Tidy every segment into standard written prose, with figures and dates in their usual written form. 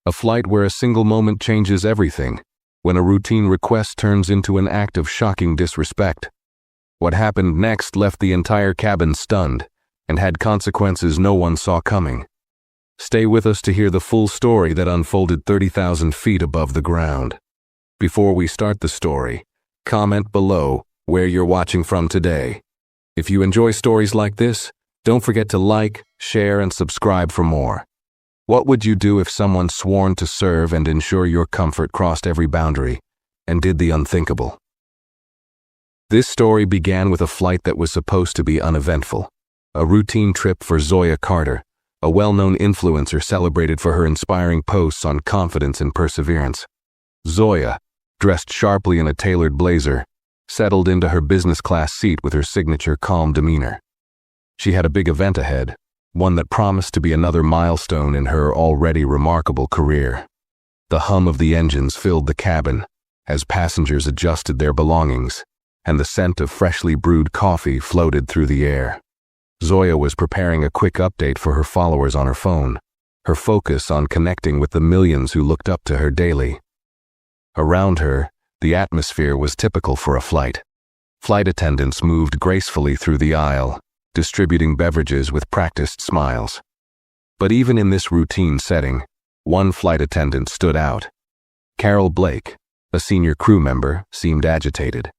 A flight where a single moment changes everything, when a routine request turns into an act of shocking disrespect. What happened next left the entire cabin stunned and had consequences no one saw coming. Stay with us to hear the full story that unfolded 30,000 feet above the ground. Before we start the story, comment below where you're watching from today. If you enjoy stories like this, don't forget to like, share, and subscribe for more. What would you do if someone sworn to serve and ensure your comfort crossed every boundary and did the unthinkable? This story began with a flight that was supposed to be uneventful. A routine trip for Zoya Carter, a well-known influencer celebrated for her inspiring posts on confidence and perseverance. Zoya, dressed sharply in a tailored blazer, settled into her business class seat with her signature calm demeanor. She had a big event ahead, one that promised to be another milestone in her already remarkable career. The hum of the engines filled the cabin as passengers adjusted their belongings, and the scent of freshly brewed coffee floated through the air. Zoya was preparing a quick update for her followers on her phone, her focus on connecting with the millions who looked up to her daily. Around her, the atmosphere was typical for a flight. Flight attendants moved gracefully through the aisle, distributing beverages with practiced smiles. But even in this routine setting, one flight attendant stood out. Carol Blake, a senior crew member, seemed agitated.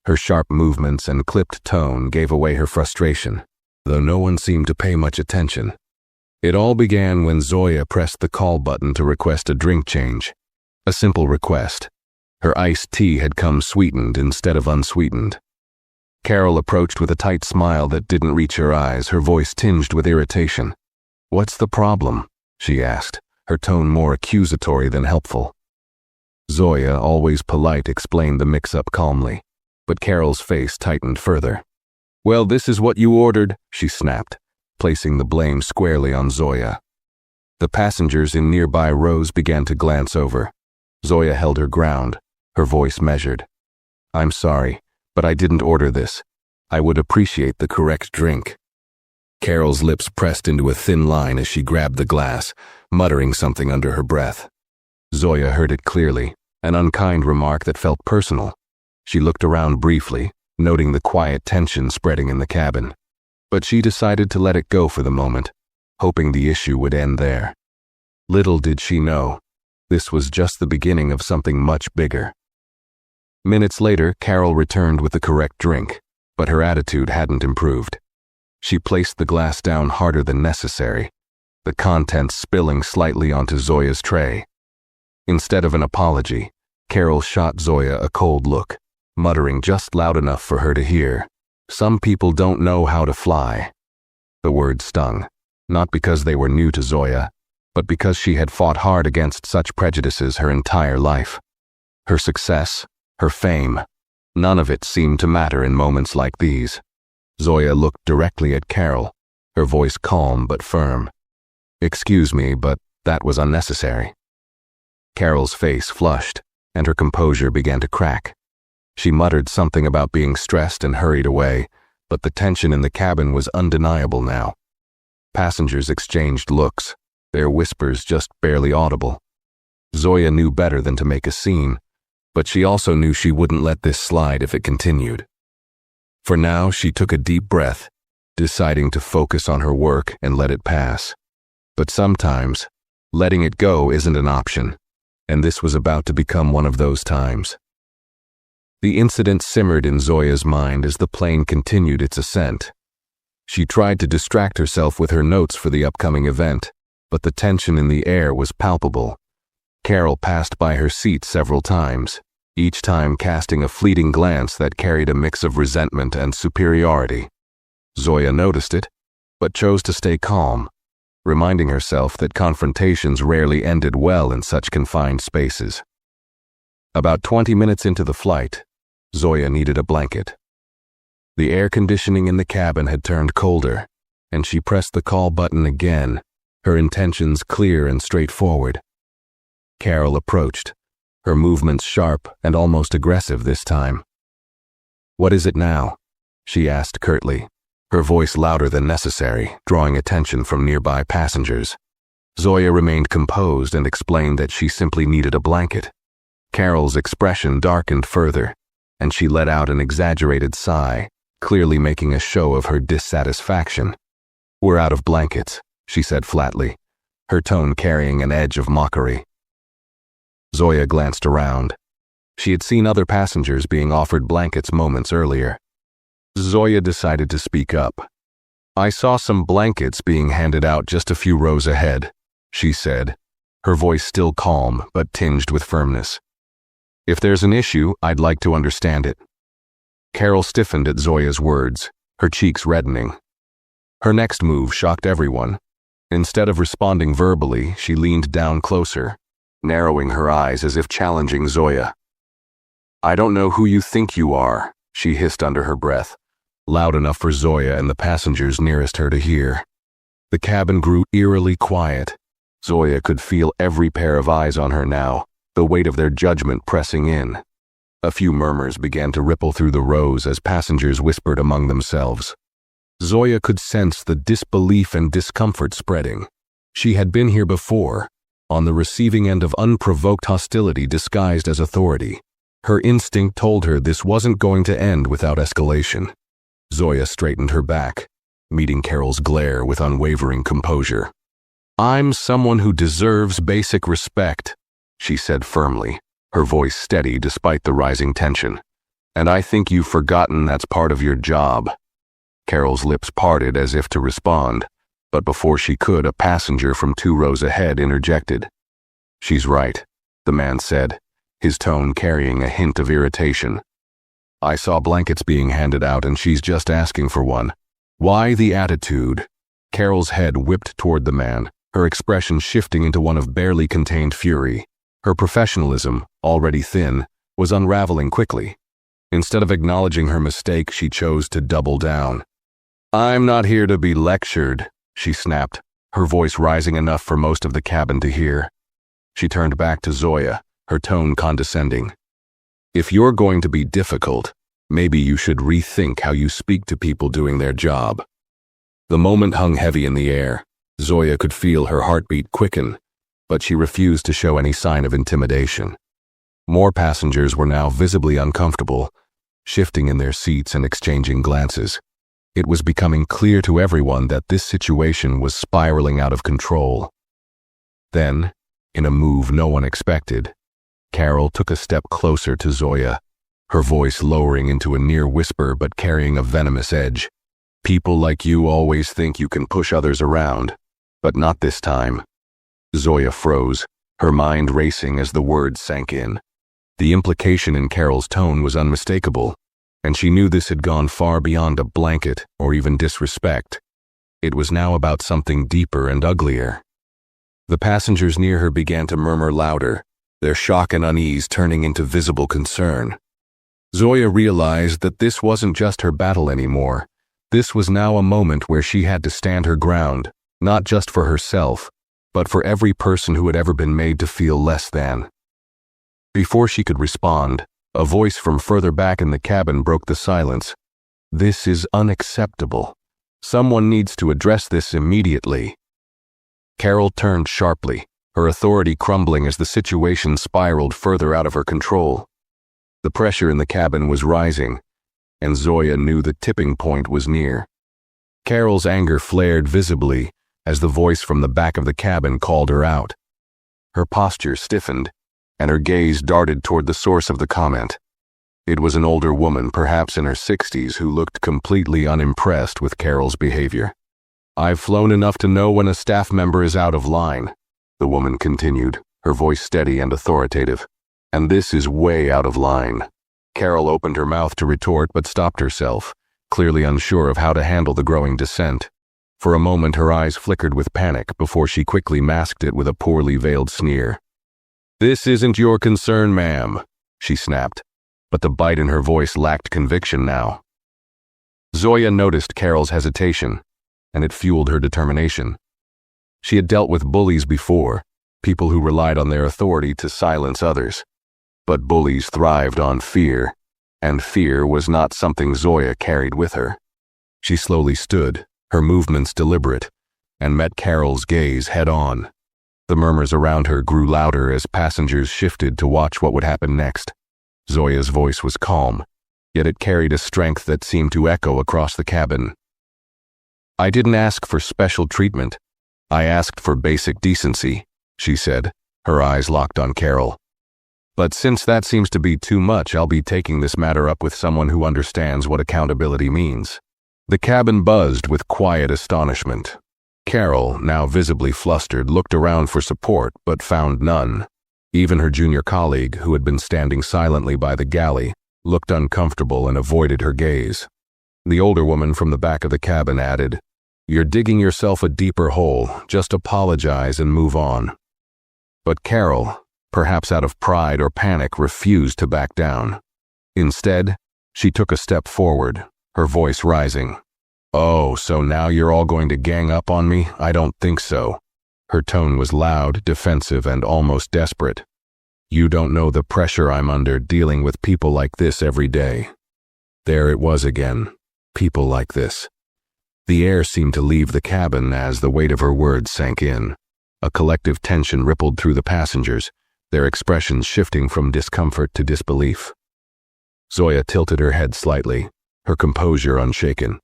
Her sharp movements and clipped tone gave away her frustration, though no one seemed to pay much attention. It all began when Zoya pressed the call button to request a drink change. A simple request. Her iced tea had come sweetened instead of unsweetened. Carol approached with a tight smile that didn't reach her eyes, her voice tinged with irritation. "What's the problem?" she asked, her tone more accusatory than helpful. Zoya, always polite, explained the mix-up calmly, but Carol's face tightened further. "Well, this is what you ordered," she snapped, placing the blame squarely on Zoya. The passengers in nearby rows began to glance over. Zoya held her ground, her voice measured. "I'm sorry, but I didn't order this. I would appreciate the correct drink." Carol's lips pressed into a thin line as she grabbed the glass, muttering something under her breath. Zoya heard it clearly, an unkind remark that felt personal. She looked around briefly, noting the quiet tension spreading in the cabin. But she decided to let it go for the moment, hoping the issue would end there. Little did she know, this was just the beginning of something much bigger. Minutes later, Carol returned with the correct drink, but her attitude hadn't improved. She placed the glass down harder than necessary, the contents spilling slightly onto Zoya's tray. Instead of an apology, Carol shot Zoya a cold look, muttering just loud enough for her to hear, "Some people don't know how to fly." The words stung, not because they were new to Zoya, but because she had fought hard against such prejudices her entire life. Her success, her fame, none of it seemed to matter in moments like these. Zoya looked directly at Carol, her voice calm but firm. "Excuse me, but that was unnecessary." Carol's face flushed, and her composure began to crack. She muttered something about being stressed and hurried away, but the tension in the cabin was undeniable now. Passengers exchanged looks, their whispers just barely audible. Zoya knew better than to make a scene, but she also knew she wouldn't let this slide if it continued. For now, she took a deep breath, deciding to focus on her work and let it pass. But sometimes, letting it go isn't an option, and this was about to become one of those times. The incident simmered in Zoya's mind as the plane continued its ascent. She tried to distract herself with her notes for the upcoming event, but the tension in the air was palpable. Carol passed by her seat several times, each time casting a fleeting glance that carried a mix of resentment and superiority. Zoya noticed it, but chose to stay calm, reminding herself that confrontations rarely ended well in such confined spaces. About 20 minutes into the flight, Zoya needed a blanket. The air conditioning in the cabin had turned colder, and she pressed the call button again, her intentions clear and straightforward. Carol approached, her movements sharp and almost aggressive this time. "What is it now?" she asked curtly, her voice louder than necessary, drawing attention from nearby passengers. Zoya remained composed and explained that she simply needed a blanket. Carol's expression darkened further, and she let out an exaggerated sigh, clearly making a show of her dissatisfaction. "We're out of blankets," she said flatly, her tone carrying an edge of mockery. Zoya glanced around. She had seen other passengers being offered blankets moments earlier. Zoya decided to speak up. "I saw some blankets being handed out just a few rows ahead," she said, her voice still calm but tinged with firmness. "If there's an issue, I'd like to understand it." Carol stiffened at Zoya's words, her cheeks reddening. Her next move shocked everyone. Instead of responding verbally, she leaned down closer, narrowing her eyes as if challenging Zoya. "I don't know who you think you are," she hissed under her breath, loud enough for Zoya and the passengers nearest her to hear. The cabin grew eerily quiet. Zoya could feel every pair of eyes on her now, the weight of their judgment pressing in. A few murmurs began to ripple through the rows as passengers whispered among themselves. Zoya could sense the disbelief and discomfort spreading. She had been here before, on the receiving end of unprovoked hostility disguised as authority. Her instinct told her this wasn't going to end without escalation. Zoya straightened her back, meeting Carol's glare with unwavering composure. "I'm someone who deserves basic respect," she said firmly, her voice steady despite the rising tension. "And I think you've forgotten that's part of your job." Carol's lips parted as if to respond, but before she could, a passenger from 2 rows ahead interjected. "She's right," the man said, his tone carrying a hint of irritation. "I saw blankets being handed out and she's just asking for one. Why the attitude?" Carol's head whipped toward the man, her expression shifting into one of barely contained fury. Her professionalism, already thin, was unraveling quickly. Instead of acknowledging her mistake, she chose to double down. "I'm not here to be lectured," she snapped, her voice rising enough for most of the cabin to hear. She turned back to Zoya, her tone condescending. "If you're going to be difficult, maybe you should rethink how you speak to people doing their job." The moment hung heavy in the air. Zoya could feel her heartbeat quicken, but she refused to show any sign of intimidation. More passengers were now visibly uncomfortable, shifting in their seats and exchanging glances. It was becoming clear to everyone that this situation was spiraling out of control. Then, in a move no one expected, Carol took a step closer to Zoya, her voice lowering into a near whisper but carrying a venomous edge. "People like you always think you can push others around, but not this time." Zoya froze, her mind racing as the words sank in. The implication in Carol's tone was unmistakable, and she knew this had gone far beyond a blanket or even disrespect. It was now about something deeper and uglier. The passengers near her began to murmur louder, their shock and unease turning into visible concern. Zoya realized that this wasn't just her battle anymore. This was now a moment where she had to stand her ground, not just for herself, but for every person who had ever been made to feel less than. Before she could respond, a voice from further back in the cabin broke the silence. "This is unacceptable. Someone needs to address this immediately." Carol turned sharply, her authority crumbling as the situation spiraled further out of her control. The pressure in the cabin was rising, and Zoya knew the tipping point was near. Carol's anger flared visibly as the voice from the back of the cabin called her out. Her posture stiffened, and her gaze darted toward the source of the comment. It was an older woman, perhaps in her 60s, who looked completely unimpressed with Carol's behavior. "I've flown enough to know when a staff member is out of line," the woman continued, her voice steady and authoritative. "And this is way out of line." Carol opened her mouth to retort but stopped herself, clearly unsure of how to handle the growing dissent. For a moment her eyes flickered with panic before she quickly masked it with a poorly veiled sneer. "This isn't your concern, ma'am," she snapped, but the bite in her voice lacked conviction now. Zoya noticed Carol's hesitation, and it fueled her determination. She had dealt with bullies before, people who relied on their authority to silence others. But bullies thrived on fear, and fear was not something Zoya carried with her. She slowly stood, her movements deliberate, and met Carol's gaze head-on, The murmurs around her grew louder as passengers shifted to watch what would happen next. Zoya's voice was calm, yet it carried a strength that seemed to echo across the cabin. "I didn't ask for special treatment. I asked for basic decency," she said, her eyes locked on Carol. "But since that seems to be too much, I'll be taking this matter up with someone who understands what accountability means." The cabin buzzed with quiet astonishment. Carol, now visibly flustered, looked around for support but found none. Even her junior colleague, who had been standing silently by the galley, looked uncomfortable and avoided her gaze. The older woman from the back of the cabin added, "You're digging yourself a deeper hole. Just apologize and move on." But Carol, perhaps out of pride or panic, refused to back down. Instead, she took a step forward, her voice rising. "Oh, so now you're all going to gang up on me? I don't think so." Her tone was loud, defensive, and almost desperate. "You don't know the pressure I'm under dealing with people like this every day." There it was again. People like this. The air seemed to leave the cabin as the weight of her words sank in. A collective tension rippled through the passengers, their expressions shifting from discomfort to disbelief. Zoya tilted her head slightly, her composure unshaken.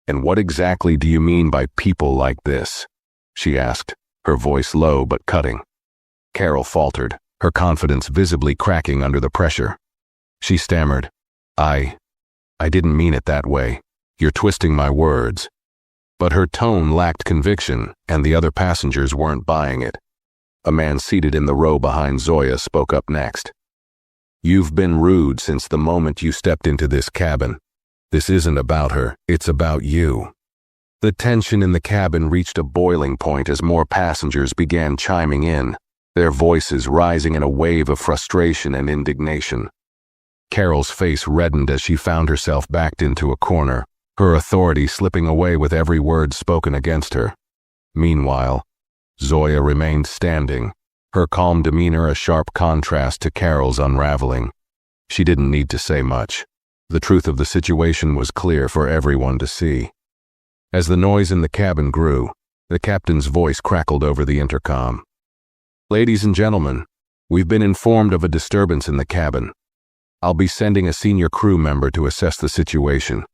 "And what exactly do you mean by people like this?" she asked, her voice low but cutting. Carol faltered, her confidence visibly cracking under the pressure. She stammered, I didn't mean it that way. You're twisting my words." But her tone lacked conviction, and the other passengers weren't buying it. A man seated in the row behind Zoya spoke up next. "You've been rude since the moment you stepped into this cabin. This isn't about her, it's about you." The tension in the cabin reached a boiling point as more passengers began chiming in, their voices rising in a wave of frustration and indignation. Carol's face reddened as she found herself backed into a corner, her authority slipping away with every word spoken against her. Meanwhile, Zoya remained standing, her calm demeanor a sharp contrast to Carol's unraveling. She didn't need to say much. The truth of the situation was clear for everyone to see. As the noise in the cabin grew, the captain's voice crackled over the intercom. "Ladies and gentlemen, we've been informed of a disturbance in the cabin. I'll be sending a senior crew member to assess the situation.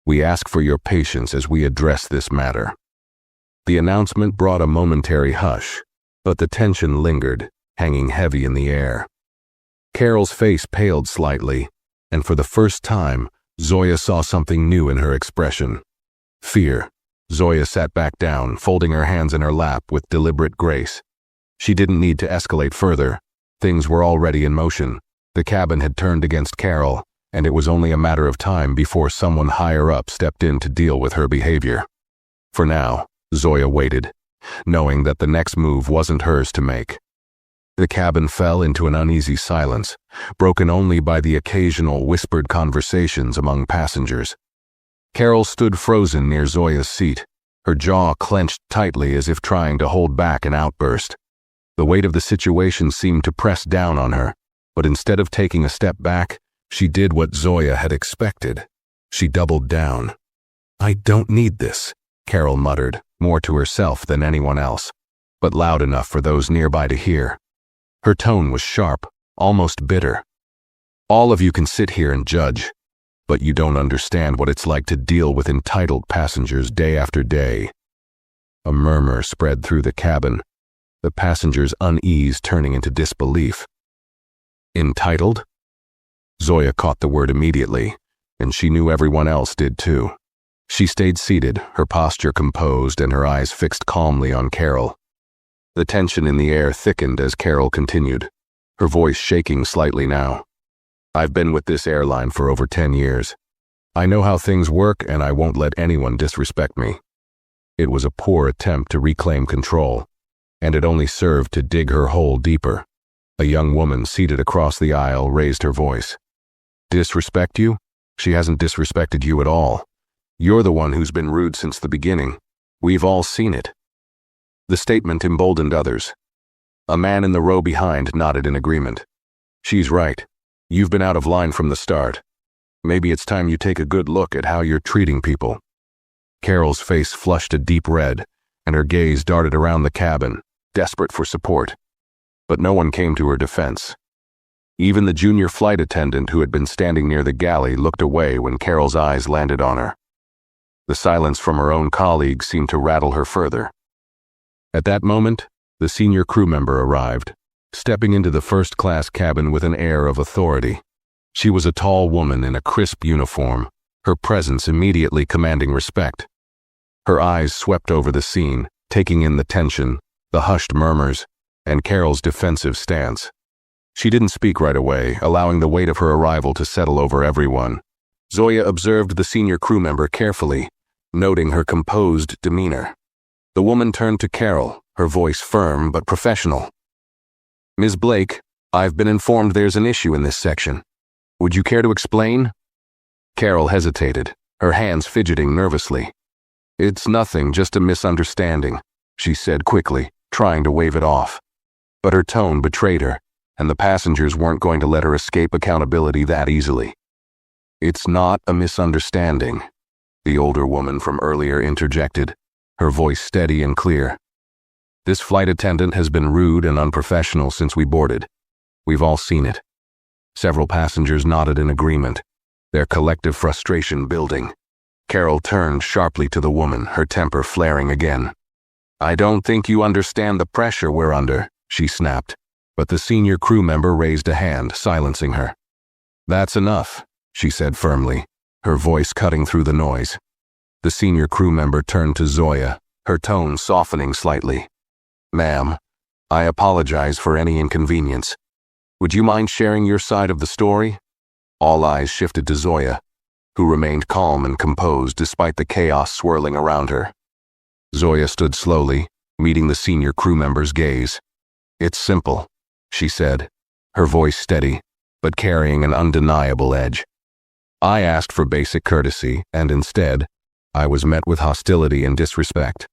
We ask for your patience as we address this matter." The announcement brought a momentary hush, but the tension lingered, hanging heavy in the air. Carol's face paled slightly, and for the first time, Zoya saw something new in her expression. Fear. Zoya sat back down, folding her hands in her lap with deliberate grace. She didn't need to escalate further. Things were already in motion. The cabin had turned against Carol, and it was only a matter of time before someone higher up stepped in to deal with her behavior. For now, Zoya waited, knowing that the next move wasn't hers to make. The cabin fell into an uneasy silence, broken only by the occasional whispered conversations among passengers. Carol stood frozen near Zoya's seat, her jaw clenched tightly as if trying to hold back an outburst. The weight of the situation seemed to press down on her, but instead of taking a step back, she did what Zoya had expected. She doubled down. "I don't need this," Carol muttered, more to herself than anyone else, but loud enough for those nearby to hear. Her tone was sharp, almost bitter. "All of you can sit here and judge, but you don't understand what it's like to deal with entitled passengers day after day." A murmur spread through the cabin, the passengers' unease turning into disbelief. Entitled? Zoya caught the word immediately, and she knew everyone else did too. She stayed seated, her posture composed and her eyes fixed calmly on Carol. The tension in the air thickened as Carol continued, her voice shaking slightly now. "I've been with this airline for over 10 years. I know how things work, and I won't let anyone disrespect me." It was a poor attempt to reclaim control, and it only served to dig her hole deeper. A young woman seated across the aisle raised her voice. "Disrespect you? She hasn't disrespected you at all. You're the one who's been rude since the beginning. We've all seen it." The statement emboldened others. A man in the row behind nodded in agreement. "She's right. You've been out of line from the start. Maybe it's time you take a good look at how you're treating people." Carol's face flushed a deep red, and her gaze darted around the cabin, desperate for support. But no one came to her defense. Even the junior flight attendant who had been standing near the galley looked away when Carol's eyes landed on her. The silence from her own colleagues seemed to rattle her further. At that moment, the senior crew member arrived, stepping into the first-class cabin with an air of authority. She was a tall woman in a crisp uniform, her presence immediately commanding respect. Her eyes swept over the scene, taking in the tension, the hushed murmurs, and Carol's defensive stance. She didn't speak right away, allowing the weight of her arrival to settle over everyone. Zoya observed the senior crew member carefully, noting her composed demeanor. The woman turned to Carol, her voice firm but professional. "Ms. Blake, I've been informed there's an issue in this section. Would you care to explain?" Carol hesitated, her hands fidgeting nervously. "It's nothing, just a misunderstanding," she said quickly, trying to wave it off. But her tone betrayed her, and the passengers weren't going to let her escape accountability that easily. "It's not a misunderstanding," the older woman from earlier interjected, her voice steady and clear. "This flight attendant has been rude and unprofessional since we boarded. We've all seen it." Several passengers nodded in agreement, their collective frustration building. Carol turned sharply to the woman, her temper flaring again. "I don't think you understand the pressure we're under," she snapped, but the senior crew member raised a hand, silencing her. "That's enough," she said firmly, her voice cutting through the noise. The senior crew member turned to Zoya, her tone softening slightly. "Ma'am, I apologize for any inconvenience. Would you mind sharing your side of the story?" All eyes shifted to Zoya, who remained calm and composed despite the chaos swirling around her. Zoya stood slowly, meeting the senior crew member's gaze. "It's simple," she said, her voice steady, but carrying an undeniable edge. "I asked for basic courtesy, and instead, I was met with hostility and disrespect.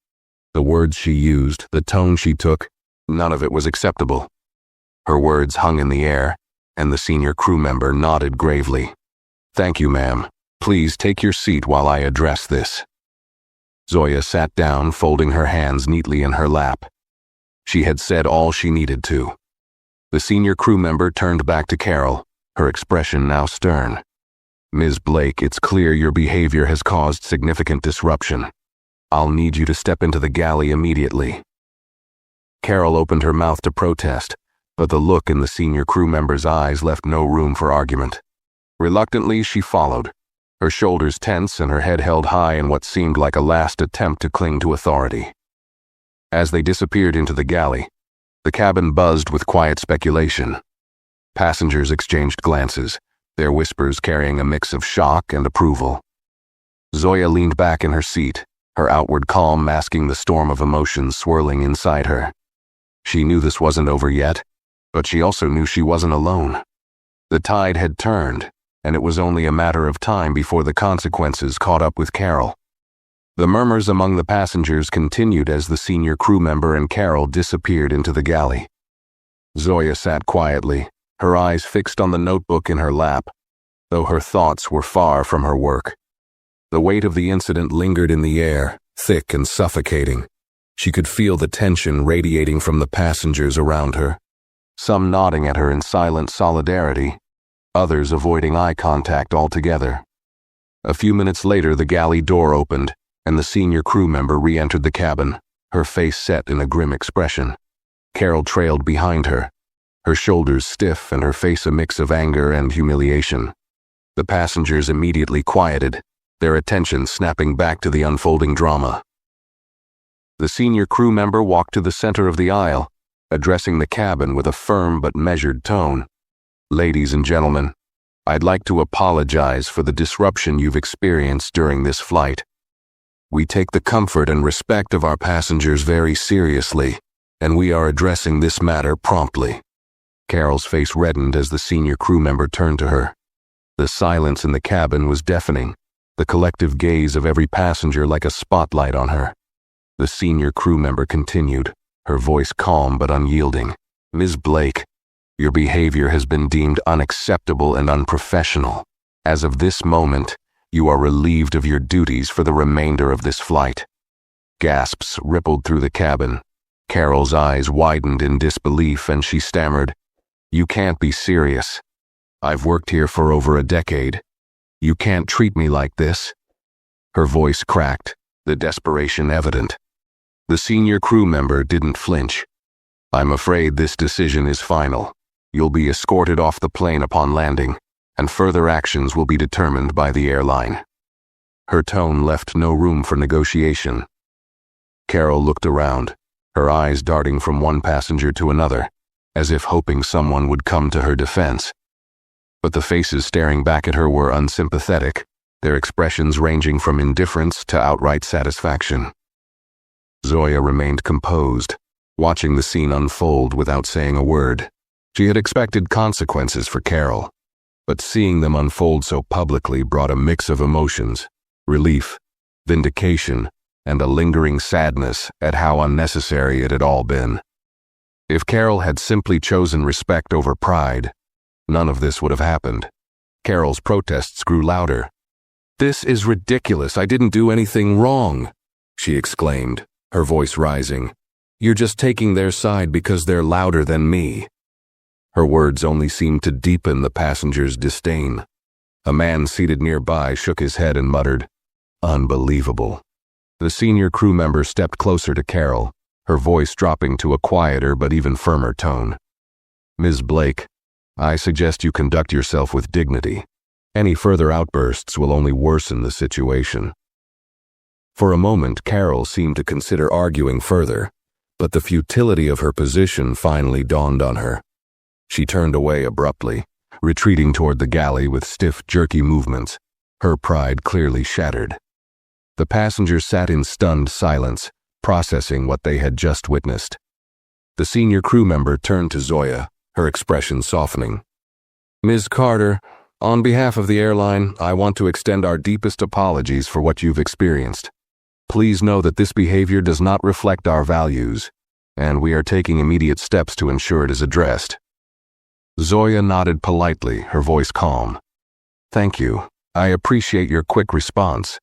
The words she used, the tone she took, none of it was acceptable." Her words hung in the air, and the senior crew member nodded gravely. "Thank you, ma'am. Please take your seat while I address this." Zoya sat down, folding her hands neatly in her lap. She had said all she needed to. The senior crew member turned back to Carol, her expression now stern. "Ms. Blake, it's clear your behavior has caused significant disruption. I'll need you to step into the galley immediately." Carol opened her mouth to protest, but the look in the senior crew member's eyes left no room for argument. Reluctantly, she followed, her shoulders tense and her head held high in what seemed like a last attempt to cling to authority. As they disappeared into the galley, the cabin buzzed with quiet speculation. Passengers exchanged glances, their whispers carrying a mix of shock and approval. Zoya leaned back in her seat, her outward calm masking the storm of emotions swirling inside her. She knew this wasn't over yet, but she also knew she wasn't alone. The tide had turned, and it was only a matter of time before the consequences caught up with Carol. The murmurs among the passengers continued as the senior crew member and Carol disappeared into the galley. Zoya sat quietly, her eyes fixed on the notebook in her lap, though her thoughts were far from her work. The weight of the incident lingered in the air, thick and suffocating. She could feel the tension radiating from the passengers around her, some nodding at her in silent solidarity, others avoiding eye contact altogether. A few minutes later, the galley door opened, and the senior crew member re-entered the cabin, her face set in a grim expression. Carol trailed behind her, her shoulders stiff and her face a mix of anger and humiliation. The passengers immediately quieted, their attention snapping back to the unfolding drama. The senior crew member walked to the center of the aisle, addressing the cabin with a firm but measured tone. "Ladies and gentlemen, I'd like to apologize for the disruption you've experienced during this flight. We take the comfort and respect of our passengers very seriously, and we are addressing this matter promptly." Carol's face reddened as the senior crew member turned to her. The silence in the cabin was deafening, the collective gaze of every passenger like a spotlight on her. The senior crew member continued, her voice calm but unyielding. "Ms. Blake, your behavior has been deemed unacceptable and unprofessional. As of this moment, you are relieved of your duties for the remainder of this flight." Gasps rippled through the cabin, Carol's eyes widened in disbelief and she stammered, "You can't be serious. I've worked here for over a decade. You can't treat me like this." Her voice cracked, the desperation evident. The senior crew member didn't flinch. "I'm afraid this decision is final. You'll be escorted off the plane upon landing, and further actions will be determined by the airline." Her tone left no room for negotiation. Carol looked around, her eyes darting from one passenger to another, as if hoping someone would come to her defense. But the faces staring back at her were unsympathetic, their expressions ranging from indifference to outright satisfaction. Zoya remained composed, watching the scene unfold without saying a word. She had expected consequences for Carol, but seeing them unfold so publicly brought a mix of emotions: relief, vindication, and a lingering sadness at how unnecessary it had all been. If Carol had simply chosen respect over pride, none of this would have happened. Carol's protests grew louder. "This is ridiculous. I didn't do anything wrong," she exclaimed, her voice rising. "You're just taking their side because they're louder than me." Her words only seemed to deepen the passengers' disdain. A man seated nearby shook his head and muttered, "Unbelievable." The senior crew member stepped closer to Carol, her voice dropping to a quieter but even firmer tone. "Ms. Blake, I suggest you conduct yourself with dignity. Any further outbursts will only worsen the situation." For a moment, Carol seemed to consider arguing further, but the futility of her position finally dawned on her. She turned away abruptly, retreating toward the galley with stiff, jerky movements, her pride clearly shattered. The passengers sat in stunned silence, processing what they had just witnessed. The senior crew member turned to Zoya, her expression softening. "Ms. Carter, on behalf of the airline, I want to extend our deepest apologies for what you've experienced. Please know that this behavior does not reflect our values, and we are taking immediate steps to ensure it is addressed." Zoya nodded politely, her voice calm. "Thank you. I appreciate your quick response."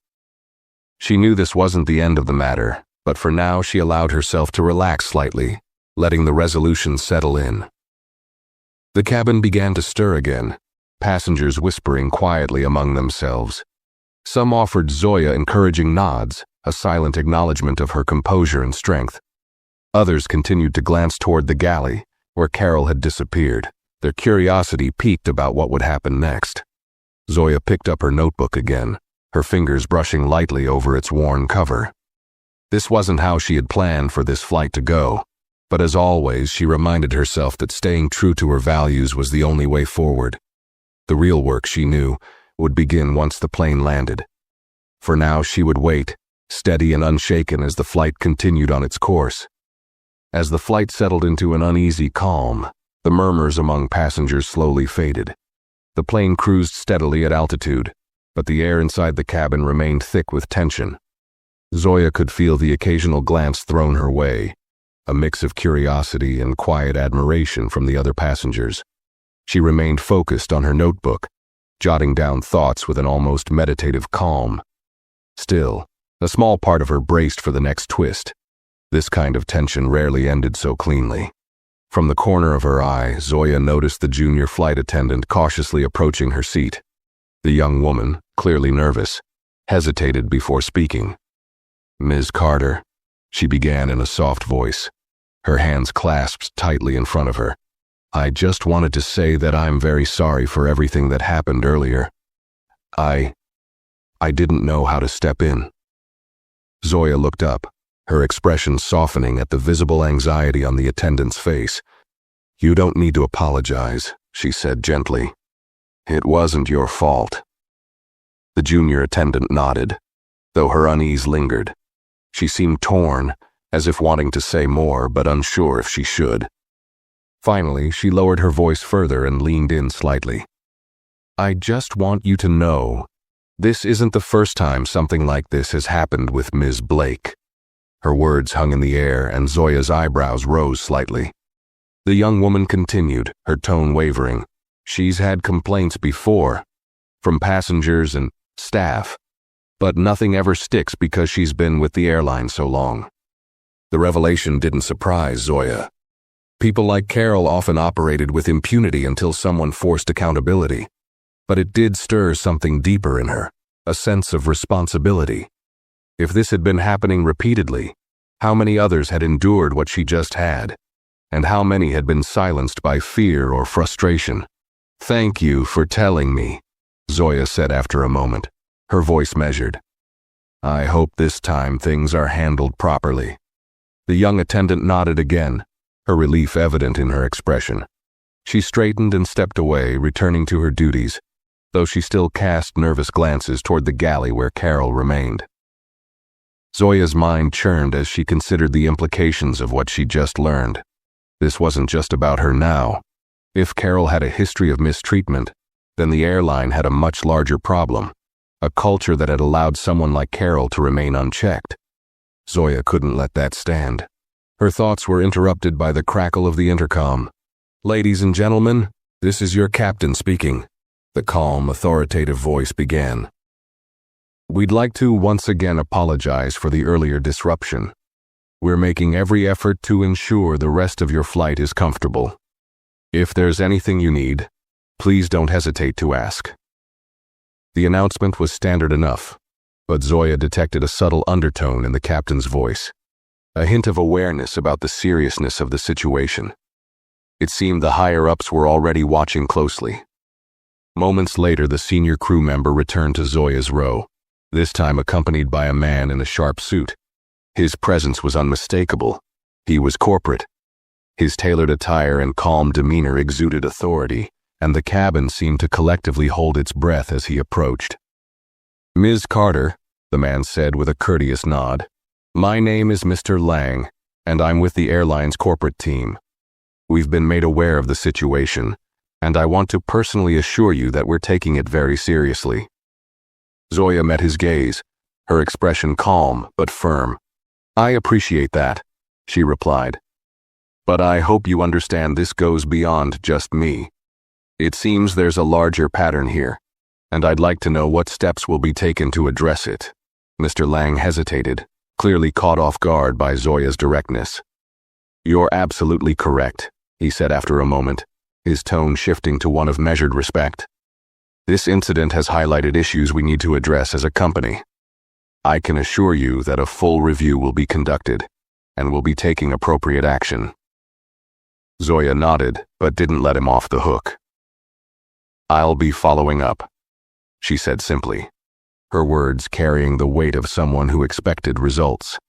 She knew this wasn't the end of the matter, but for now she allowed herself to relax slightly, letting the resolution settle in. The cabin began to stir again, passengers whispering quietly among themselves. Some offered Zoya encouraging nods, a silent acknowledgement of her composure and strength. Others continued to glance toward the galley, where Carol had disappeared, their curiosity piqued about what would happen next. Zoya picked up her notebook again, her fingers brushing lightly over its worn cover. This wasn't how she had planned for this flight to go, but as always, she reminded herself that staying true to her values was the only way forward. The real work, she knew, would begin once the plane landed. For now, she would wait, steady and unshaken as the flight continued on its course. As the flight settled into an uneasy calm, the murmurs among passengers slowly faded. The plane cruised steadily at altitude, but the air inside the cabin remained thick with tension. Zoya could feel the occasional glance thrown her way, a mix of curiosity and quiet admiration from the other passengers. She remained focused on her notebook, jotting down thoughts with an almost meditative calm. Still, a small part of her braced for the next twist. This kind of tension rarely ended so cleanly. From the corner of her eye, Zoya noticed the junior flight attendant cautiously approaching her seat. The young woman, clearly nervous, hesitated before speaking. "Ms. Carter," she began in a soft voice, her hands clasped tightly in front of her. "I just wanted to say that I'm very sorry for everything that happened earlier. I didn't know how to step in." Zoya looked up, her expression softening at the visible anxiety on the attendant's face. "You don't need to apologize," she said gently. "It wasn't your fault." The junior attendant nodded, though her unease lingered. She seemed torn, as if wanting to say more but unsure if she should. Finally, she lowered her voice further and leaned in slightly. "I just want you to know, this isn't the first time something like this has happened with Ms. Blake." Her words hung in the air and Zoya's eyebrows rose slightly. The young woman continued, her tone wavering. "She's had complaints before, from passengers and staff, but nothing ever sticks because she's been with the airline so long." The revelation didn't surprise Zoya. People like Carol often operated with impunity until someone forced accountability. But it did stir something deeper in her, a sense of responsibility. If this had been happening repeatedly, how many others had endured what she just had? And how many had been silenced by fear or frustration? "Thank you for telling me," Zoya said after a moment, her voice measured. "I hope this time things are handled properly." The young attendant nodded again, her relief evident in her expression. She straightened and stepped away, returning to her duties, though she still cast nervous glances toward the galley where Carol remained. Zoya's mind churned as she considered the implications of what she'd just learned. This wasn't just about her now. If Carol had a history of mistreatment, then the airline had a much larger problem, a culture that had allowed someone like Carol to remain unchecked. Zoya couldn't let that stand. Her thoughts were interrupted by the crackle of the intercom. "Ladies and gentlemen, this is your captain speaking," the calm, authoritative voice began. "We'd like to once again apologize for the earlier disruption. We're making every effort to ensure the rest of your flight is comfortable. If there's anything you need, please don't hesitate to ask." The announcement was standard enough, but Zoya detected a subtle undertone in the captain's voice, a hint of awareness about the seriousness of the situation. It seemed the higher-ups were already watching closely. Moments later, the senior crew member returned to Zoya's row, this time accompanied by a man in a sharp suit. His presence was unmistakable. He was corporate. His tailored attire and calm demeanor exuded authority, and the cabin seemed to collectively hold its breath as he approached. "Ms. Carter," the man said with a courteous nod, "my name is Mr. Lang, and I'm with the airline's corporate team. We've been made aware of the situation, and I want to personally assure you that we're taking it very seriously." Zoya met his gaze, her expression calm but firm. "I appreciate that," she replied. "But I hope you understand this goes beyond just me. It seems there's a larger pattern here, and I'd like to know what steps will be taken to address it." Mr. Lang hesitated, clearly caught off guard by Zoya's directness. "You're absolutely correct," he said after a moment, his tone shifting to one of measured respect. "This incident has highlighted issues we need to address as a company. I can assure you that a full review will be conducted, and we'll be taking appropriate action." Zoya nodded, but didn't let him off the hook. "I'll be following up," she said simply, her words carrying the weight of someone who expected results.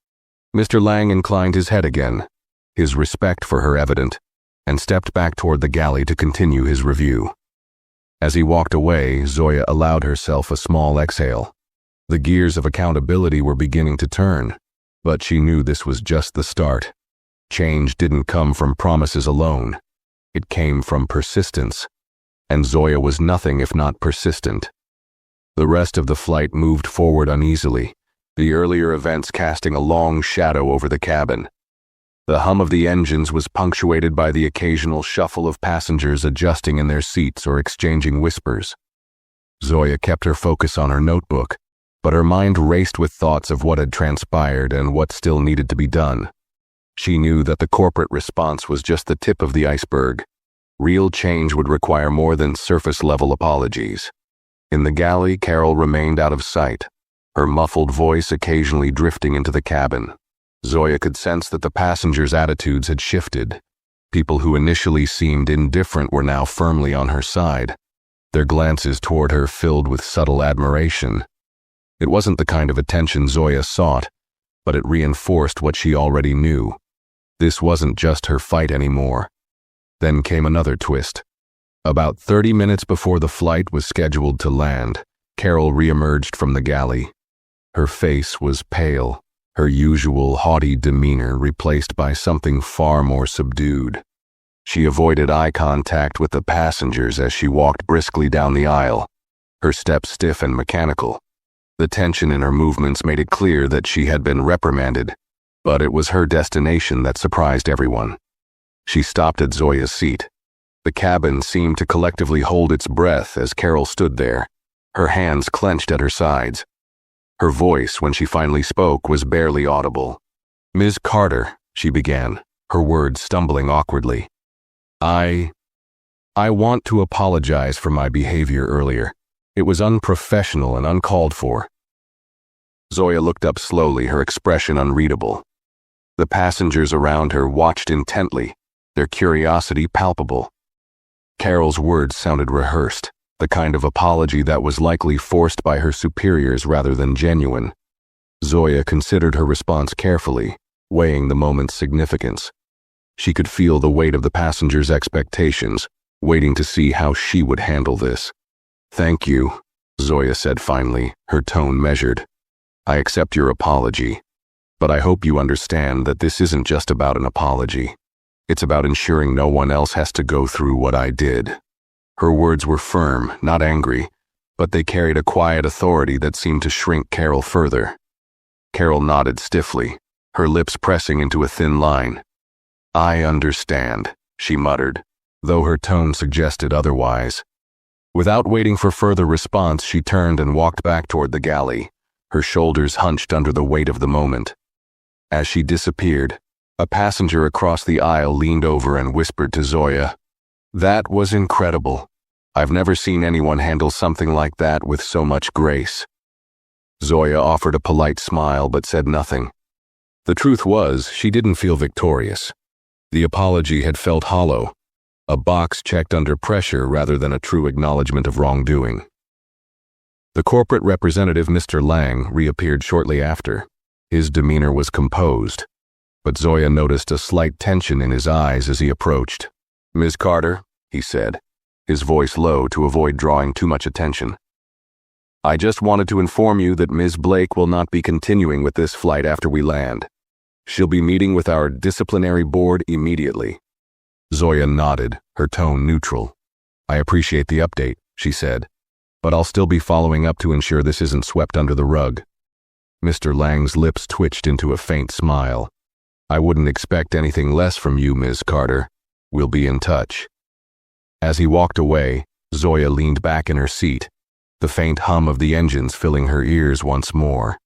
Mr. Lang inclined his head again, his respect for her evident, and stepped back toward the galley to continue his review. As he walked away, Zoya allowed herself a small exhale. The gears of accountability were beginning to turn, but she knew this was just the start. Change didn't come from promises alone. It came from persistence, and Zoya was nothing if not persistent. The rest of the flight moved forward uneasily, the earlier events casting a long shadow over the cabin. The hum of the engines was punctuated by the occasional shuffle of passengers adjusting in their seats or exchanging whispers. Zoya kept her focus on her notebook, but her mind raced with thoughts of what had transpired and what still needed to be done. She knew that the corporate response was just the tip of the iceberg. Real change would require more than surface-level apologies. In the galley, Carol remained out of sight, her muffled voice occasionally drifting into the cabin. Zoya could sense that the passengers' attitudes had shifted. People who initially seemed indifferent were now firmly on her side, their glances toward her filled with subtle admiration. It wasn't the kind of attention Zoya sought, but it reinforced what she already knew. This wasn't just her fight anymore. Then came another twist. About 30 minutes before the flight was scheduled to land, Carol reemerged from the galley. Her face was pale, her usual haughty demeanor replaced by something far more subdued. She avoided eye contact with the passengers as she walked briskly down the aisle, her step stiff and mechanical. The tension in her movements made it clear that she had been reprimanded, but it was her destination that surprised everyone. She stopped at Zoya's seat. The cabin seemed to collectively hold its breath as Carol stood there, her hands clenched at her sides. Her voice, when she finally spoke, was barely audible. Ms. Carter, she began, her words stumbling awkwardly. I want to apologize for my behavior earlier. It was unprofessional and uncalled for. Zoya looked up slowly, her expression unreadable. The passengers around her watched intently, their curiosity palpable. Carol's words sounded rehearsed, the kind of apology that was likely forced by her superiors rather than genuine. Zoya considered her response carefully, weighing the moment's significance. She could feel the weight of the passengers' expectations, waiting to see how she would handle this. "Thank you," Zoya said finally, her tone measured. "I accept your apology, but I hope you understand that this isn't just about an apology. It's about ensuring no one else has to go through what I did." Her words were firm, not angry, but they carried a quiet authority that seemed to shrink Carol further. Carol nodded stiffly, her lips pressing into a thin line. "I understand," she muttered, though her tone suggested otherwise. Without waiting for further response, she turned and walked back toward the galley, her shoulders hunched under the weight of the moment. As she disappeared, a passenger across the aisle leaned over and whispered to Zoya, "That was incredible. I've never seen anyone handle something like that with so much grace." Zoya offered a polite smile but said nothing. The truth was, she didn't feel victorious. The apology had felt hollow, a box checked under pressure rather than a true acknowledgement of wrongdoing. The corporate representative, Mr. Lang, reappeared shortly after. His demeanor was composed, but Zoya noticed a slight tension in his eyes as he approached. "Ms. Carter," he said, his voice low to avoid drawing too much attention. "I just wanted to inform you that Ms. Blake will not be continuing with this flight after we land. She'll be meeting with our disciplinary board immediately." Zoya nodded, her tone neutral. "I appreciate the update," she said, "but I'll still be following up to ensure this isn't swept under the rug." Mr. Lang's lips twitched into a faint smile. "I wouldn't expect anything less from you, Ms. Carter. We'll be in touch." As he walked away, Zoya leaned back in her seat, the faint hum of the engines filling her ears once more.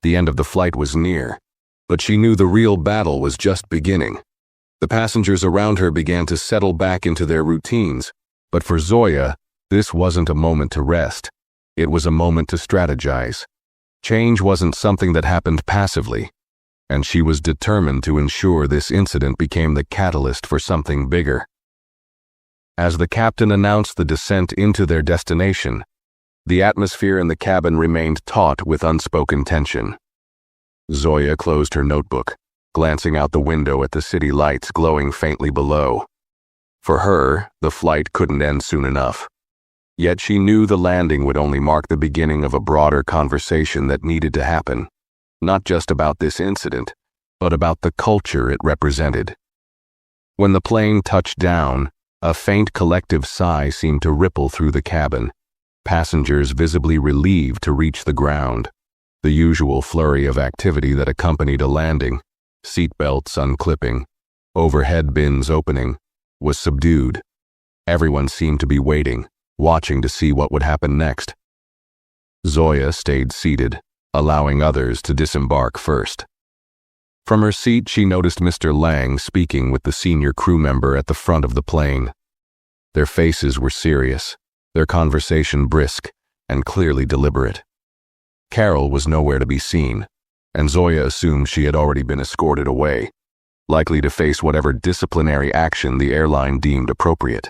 The end of the flight was near, but she knew the real battle was just beginning. The passengers around her began to settle back into their routines, but for Zoya, this wasn't a moment to rest. It was a moment to strategize. Change wasn't something that happened passively, and she was determined to ensure this incident became the catalyst for something bigger. As the captain announced the descent into their destination, the atmosphere in the cabin remained taut with unspoken tension. Zoya closed her notebook, glancing out the window at the city lights glowing faintly below. For her, the flight couldn't end soon enough. Yet she knew the landing would only mark the beginning of a broader conversation that needed to happen, not just about this incident, but about the culture it represented. When the plane touched down, a faint collective sigh seemed to ripple through the cabin, passengers visibly relieved to reach the ground. The usual flurry of activity that accompanied a landing, seatbelts unclipping, overhead bins opening, was subdued. Everyone seemed to be waiting, watching to see what would happen next. Zoya stayed seated, allowing others to disembark first. From her seat, she noticed Mr. Lang speaking with the senior crew member at the front of the plane. Their faces were serious, their conversation brisk and clearly deliberate. Carol was nowhere to be seen, and Zoya assumed she had already been escorted away, likely to face whatever disciplinary action the airline deemed appropriate.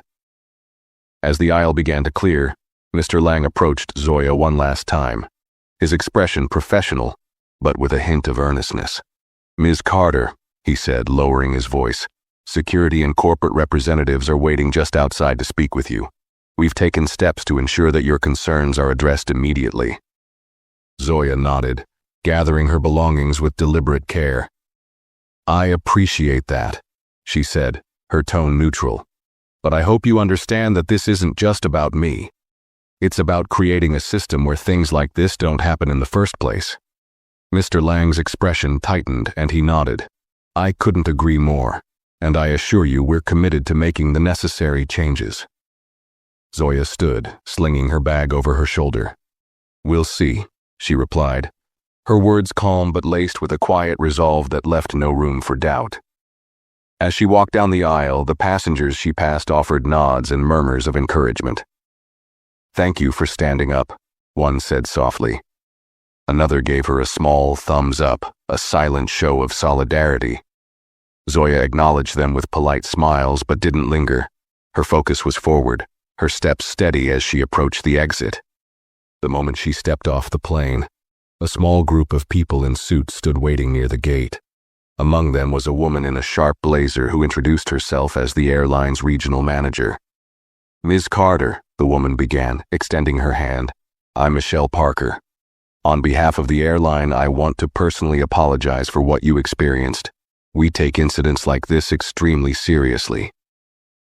As the aisle began to clear, Mr. Lang approached Zoya one last time, his expression professional, but with a hint of earnestness. "Ms. Carter," he said, lowering his voice, "security and corporate representatives are waiting just outside to speak with you. We've taken steps to ensure that your concerns are addressed immediately." Zoya nodded, gathering her belongings with deliberate care. "I appreciate that," she said, her tone neutral. "But I hope you understand that this isn't just about me. It's about creating a system where things like this don't happen in the first place." Mr. Lang's expression tightened and he nodded. "I couldn't agree more, and I assure you we're committed to making the necessary changes." Zoya stood, slinging her bag over her shoulder. "We'll see," she replied, her words calm but laced with a quiet resolve that left no room for doubt. As she walked down the aisle, the passengers she passed offered nods and murmurs of encouragement. "Thank you for standing up," one said softly. Another gave her a small thumbs up, a silent show of solidarity. Zoya acknowledged them with polite smiles but didn't linger. Her focus was forward, her steps steady as she approached the exit. The moment she stepped off the plane, a small group of people in suits stood waiting near the gate. Among them was a woman in a sharp blazer who introduced herself as the airline's regional manager. "Ms. Carter," the woman began, extending her hand. "I'm Michelle Parker. On behalf of the airline, I want to personally apologize for what you experienced. We take incidents like this extremely seriously."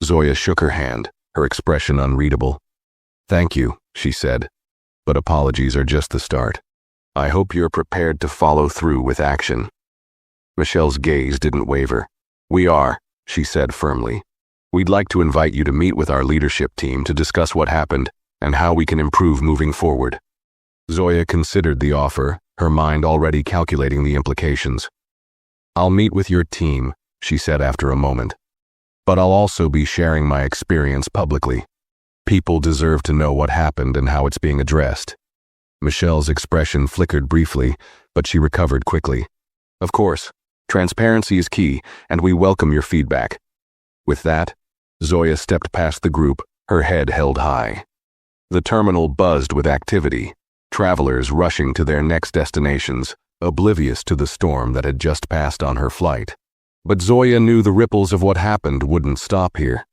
Zoya shook her hand, her expression unreadable. "Thank you," she said, "but apologies are just the start. I hope you're prepared to follow through with action." Michelle's gaze didn't waver. "We are," she said firmly. "We'd like to invite you to meet with our leadership team to discuss what happened and how we can improve moving forward." Zoya considered the offer, her mind already calculating the implications. "I'll meet with your team," she said after a moment. "But I'll also be sharing my experience publicly. People deserve to know what happened and how it's being addressed." Michelle's expression flickered briefly, but she recovered quickly. "Of course. Transparency is key, and we welcome your feedback." With that, Zoya stepped past the group, her head held high. The terminal buzzed with activity, travelers rushing to their next destinations, oblivious to the storm that had just passed on her flight. But Zoya knew the ripples of what happened wouldn't stop here.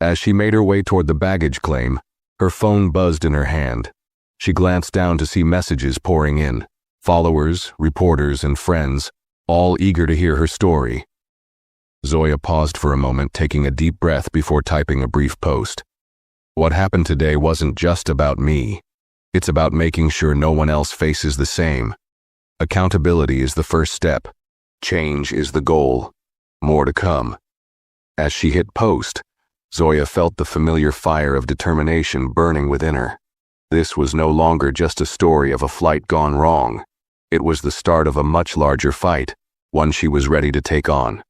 As she made her way toward the baggage claim, her phone buzzed in her hand. She glanced down to see messages pouring in, followers, reporters, and friends, all eager to hear her story. Zoya paused for a moment, taking a deep breath before typing a brief post. "What happened today wasn't just about me. It's about making sure no one else faces the same. Accountability is the first step. Change is the goal. More to come." As she hit post, Zoya felt the familiar fire of determination burning within her. This was no longer just a story of a flight gone wrong. It was the start of a much larger fight, one she was ready to take on.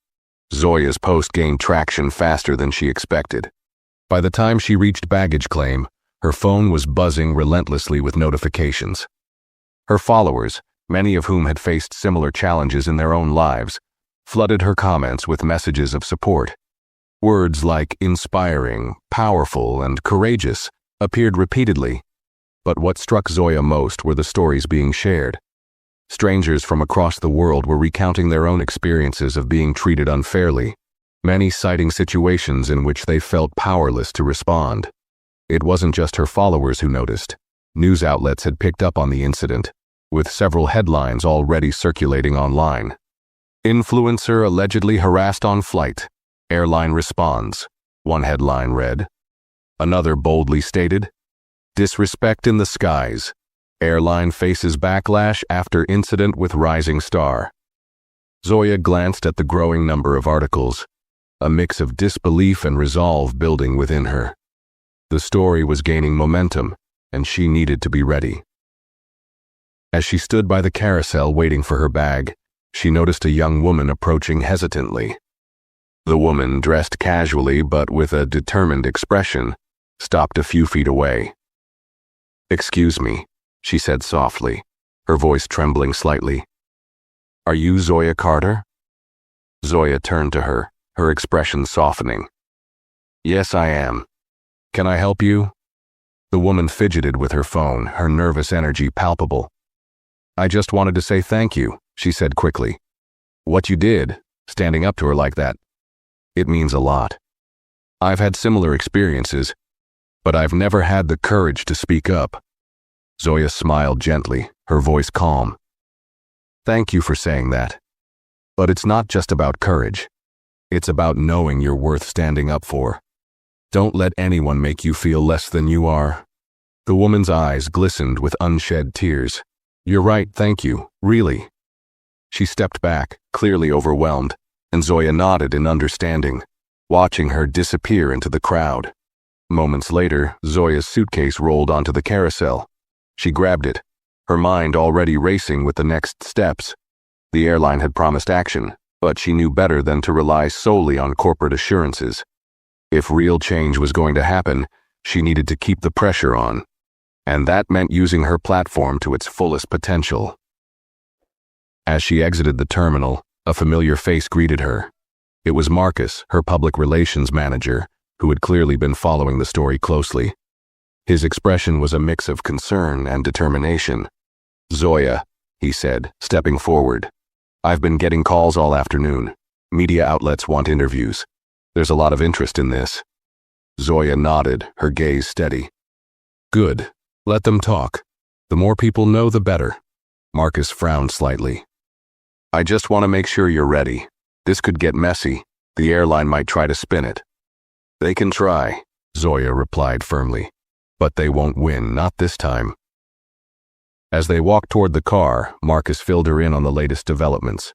Zoya's post gained traction faster than she expected. By the time she reached baggage claim, her phone was buzzing relentlessly with notifications. Her followers, many of whom had faced similar challenges in their own lives, flooded her comments with messages of support. Words like inspiring, powerful, and courageous appeared repeatedly. But what struck Zoya most were the stories being shared. Strangers from across the world were recounting their own experiences of being treated unfairly, many citing situations in which they felt powerless to respond. It wasn't just her followers who noticed. News outlets had picked up on the incident, with several headlines already circulating online. "Influencer allegedly harassed on flight. Airline responds," one headline read. Another boldly stated, "Disrespect in the skies. Airline faces backlash after incident with rising star." Zoya glanced at the growing number of articles, a mix of disbelief and resolve building within her. The story was gaining momentum, and she needed to be ready. As she stood by the carousel waiting for her bag, she noticed a young woman approaching hesitantly. The woman, dressed casually but with a determined expression, stopped a few feet away. "Excuse me," she said softly, her voice trembling slightly. "Are you Zoya Carter?" Zoya turned to her, her expression softening. "Yes, I am. Can I help you?" The woman fidgeted with her phone, her nervous energy palpable. "I just wanted to say thank you," she said quickly. "What you did, standing up to her like that, it means a lot. I've had similar experiences, but I've never had the courage to speak up." Zoya smiled gently, her voice calm. "Thank you for saying that. But it's not just about courage. It's about knowing you're worth standing up for. Don't let anyone make you feel less than you are." The woman's eyes glistened with unshed tears. "You're right, thank you, really." She stepped back, clearly overwhelmed, and Zoya nodded in understanding, watching her disappear into the crowd. Moments later, Zoya's suitcase rolled onto the carousel. She grabbed it, her mind already racing with the next steps. The airline had promised action, but she knew better than to rely solely on corporate assurances. If real change was going to happen, she needed to keep the pressure on. And that meant using her platform to its fullest potential. As she exited the terminal, a familiar face greeted her. It was Marcus, her public relations manager, who had clearly been following the story closely. His expression was a mix of concern and determination. "Zoya," he said, stepping forward. "I've been getting calls all afternoon. Media outlets want interviews. There's a lot of interest in this." Zoya nodded, her gaze steady. "Good. Let them talk. The more people know, the better." Marcus frowned slightly. "I just want to make sure you're ready. This could get messy. The airline might try to spin it." "They can try," Zoya replied firmly. "But they won't win, not this time." As they walked toward the car, Marcus filled her in on the latest developments.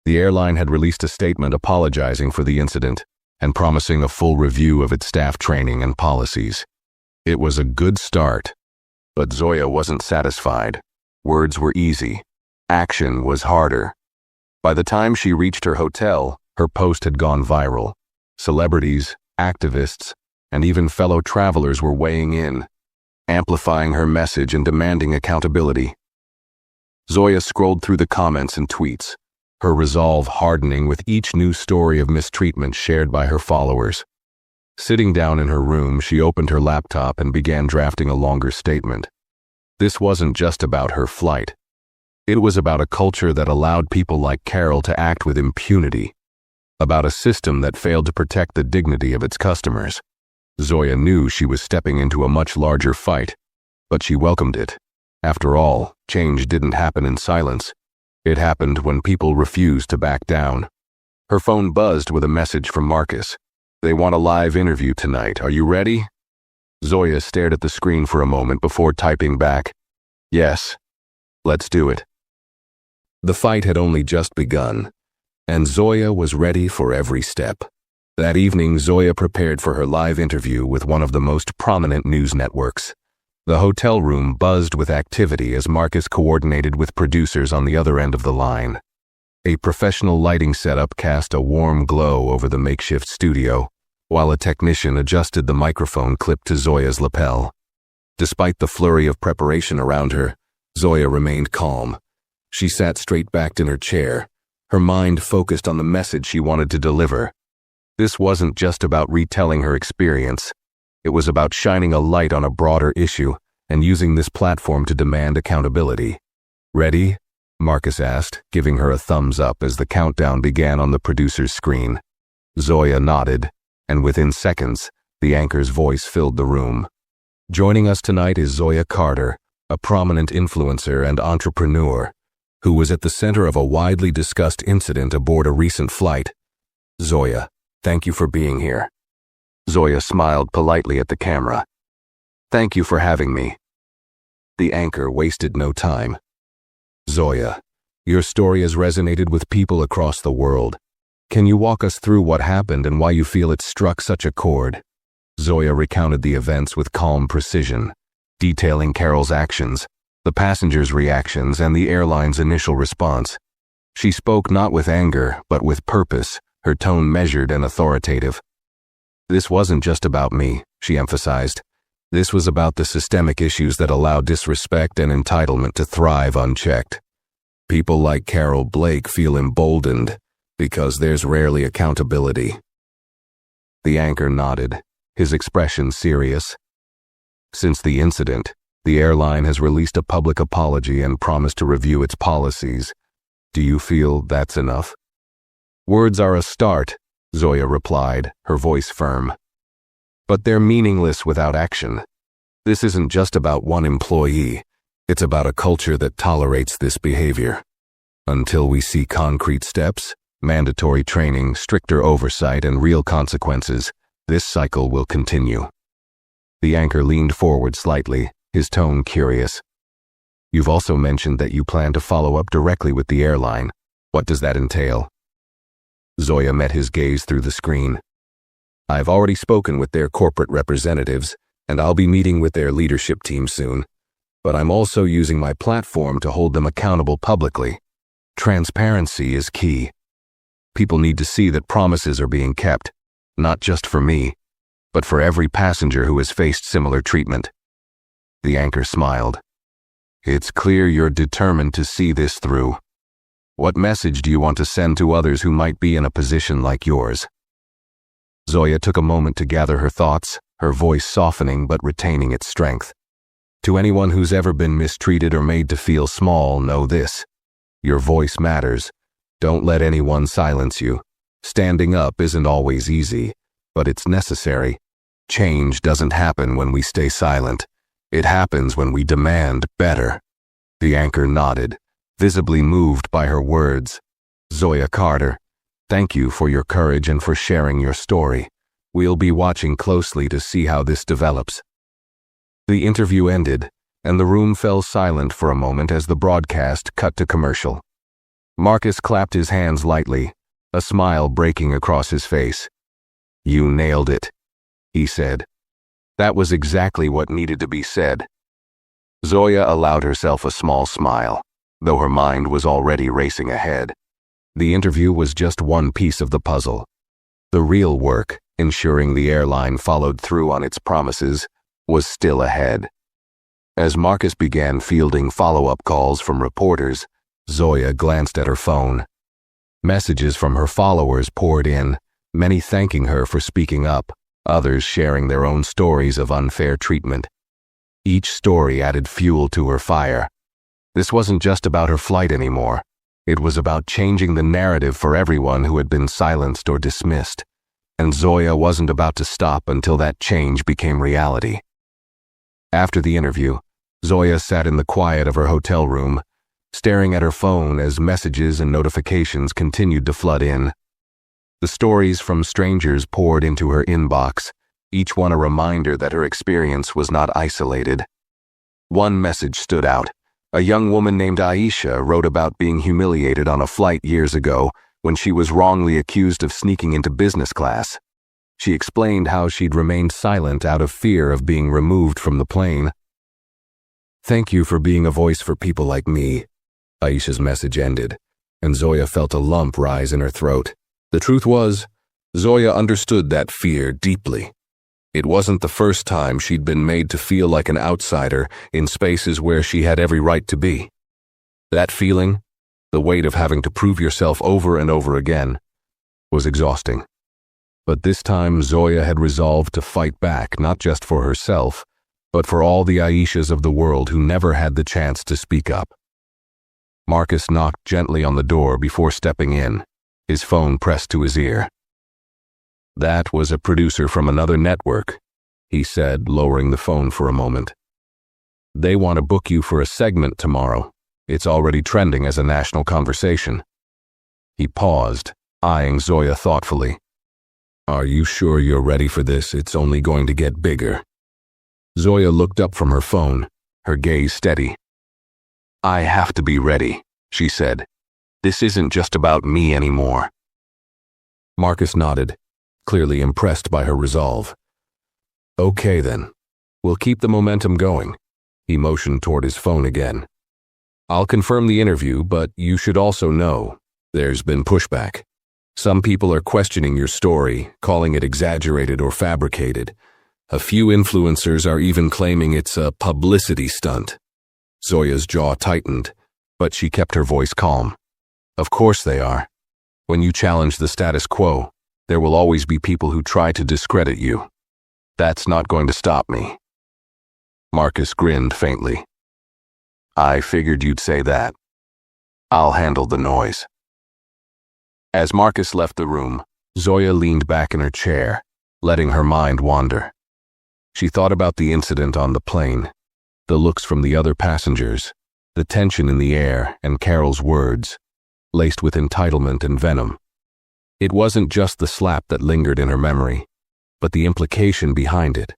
The airline had released a statement apologizing for the incident and promising a full review of its staff training and policies. It was a good start, but Zoya wasn't satisfied. Words were easy. Action was harder. By the time she reached her hotel, her post had gone viral. Celebrities, activists, and even fellow travelers were weighing in, amplifying her message and demanding accountability. Zoya scrolled through the comments and tweets, her resolve hardening with each new story of mistreatment shared by her followers. Sitting down in her room, she opened her laptop and began drafting a longer statement. This wasn't just about her flight. It was about a culture that allowed people like Carol to act with impunity, about a system that failed to protect the dignity of its customers. Zoya knew she was stepping into a much larger fight, but she welcomed it. After all, change didn't happen in silence. It happened when people refused to back down. Her phone buzzed with a message from Marcus. "They want a live interview tonight. Are you ready?" Zoya stared at the screen for a moment before typing back, "Yes, let's do it." The fight had only just begun, and Zoya was ready for every step. That evening, Zoya prepared for her live interview with one of the most prominent news networks. The hotel room buzzed with activity as Marcus coordinated with producers on the other end of the line. A professional lighting setup cast a warm glow over the makeshift studio, while a technician adjusted the microphone clipped to Zoya's lapel. Despite the flurry of preparation around her, Zoya remained calm. She sat straight-backed in her chair, her mind focused on the message she wanted to deliver. This wasn't just about retelling her experience. It was about shining a light on a broader issue and using this platform to demand accountability. "Ready?" Marcus asked, giving her a thumbs up as the countdown began on the producer's screen. Zoya nodded, and within seconds, the anchor's voice filled the room. Joining us tonight is Zoya Carter, a prominent influencer and entrepreneur, who was at the center of a widely discussed incident aboard a recent flight. "Zoya, thank you for being here." Zoya smiled politely at the camera. "Thank you for having me." The anchor wasted no time. "Zoya, your story has resonated with people across the world. Can you walk us through what happened and why you feel it struck such a chord?" Zoya recounted the events with calm precision, detailing Carol's actions, the passengers' reactions, and the airline's initial response. She spoke not with anger, but with purpose, her tone measured and authoritative. "This wasn't just about me," she emphasized. "This was about the systemic issues that allow disrespect and entitlement to thrive unchecked. People like Carol Blake feel emboldened because there's rarely accountability." The anchor nodded, his expression serious. "Since the incident, the airline has released a public apology and promised to review its policies. Do you feel that's enough?" "Words are a start," Zoya replied, her voice firm. "But they're meaningless without action. This isn't just about one employee. It's about a culture that tolerates this behavior. Until we see concrete steps, mandatory training, stricter oversight, and real consequences, this cycle will continue." The anchor leaned forward slightly, his tone curious. "You've also mentioned that you plan to follow up directly with the airline. What does that entail?" Zoya met his gaze through the screen. "I've already spoken with their corporate representatives, and I'll be meeting with their leadership team soon. but I'm also using my platform to hold them accountable publicly. Transparency is key. People need to see that promises are being kept, not just for me, but for every passenger who has faced similar treatment." The anchor smiled. "It's clear you're determined to see this through. What message do you want to send to others who might be in a position like yours?" Zoya took a moment to gather her thoughts, her voice softening but retaining its strength. "To anyone who's ever been mistreated or made to feel small, know this. Your voice matters. Don't let anyone silence you. Standing up isn't always easy, but it's necessary. Change doesn't happen when we stay silent. It happens when we demand better." The anchor nodded, visibly moved by her words. "Zoya Carter, thank you for your courage and for sharing your story. We'll be watching closely to see how this develops." The interview ended, and the room fell silent for a moment as the broadcast cut to commercial. Marcus clapped his hands lightly, a smile breaking across his face. "You nailed it," he said. That was exactly what needed to be said. Zoya allowed herself a small smile, though her mind was already racing ahead. The interview was just one piece of the puzzle. The real work, ensuring the airline followed through on its promises, was still ahead. As Marcus began fielding follow-up calls from reporters, Zoya glanced at her phone. Messages from her followers poured in, many thanking her for speaking up, others sharing their own stories of unfair treatment. Each story added fuel to her fire. This wasn't just about her flight anymore. It was about changing the narrative for everyone who had been silenced or dismissed. And Zoya wasn't about to stop until that change became reality. After the interview, Zoya sat in the quiet of her hotel room, staring at her phone as messages and notifications continued to flood in. The stories from strangers poured into her inbox, each one a reminder that her experience was not isolated. One message stood out. A young woman named Aisha wrote about being humiliated on a flight years ago when she was wrongly accused of sneaking into business class. She explained how she'd remained silent out of fear of being removed from the plane. "Thank you for being a voice for people like me," Aisha's message ended, and Zoya felt a lump rise in her throat. The truth was, Zoya understood that fear deeply. It wasn't the first time she'd been made to feel like an outsider in spaces where she had every right to be. That feeling, the weight of having to prove yourself over and over again, was exhausting. But this time Zoya had resolved to fight back, not just for herself, but for all the Aishas of the world who never had the chance to speak up. Marcus knocked gently on the door before stepping in, his phone pressed to his ear. "That was a producer from another network," he said, lowering the phone for a moment. "They want to book you for a segment tomorrow. It's already trending as a national conversation." He paused, eyeing Zoya thoughtfully. "Are you sure you're ready for this? It's only going to get bigger." Zoya looked up from her phone, her gaze steady. "I have to be ready," she said. "This isn't just about me anymore." Marcus nodded, clearly impressed by her resolve. "Okay then, we'll keep the momentum going." He motioned toward his phone again. "I'll confirm the interview, but you should also know there's been pushback. Some people are questioning your story, calling it exaggerated or fabricated. A few influencers are even claiming it's a publicity stunt." Zoya's jaw tightened, but she kept her voice calm. "Of course they are. When you challenge the status quo, there will always be people who try to discredit you. That's not going to stop me." Marcus grinned faintly. "I figured you'd say that. I'll handle the noise." As Marcus left the room, Zoya leaned back in her chair, letting her mind wander. She thought about the incident on the plane, the looks from the other passengers, the tension in the air, and Carol's words, laced with entitlement and venom. It wasn't just the slap that lingered in her memory, but the implication behind it,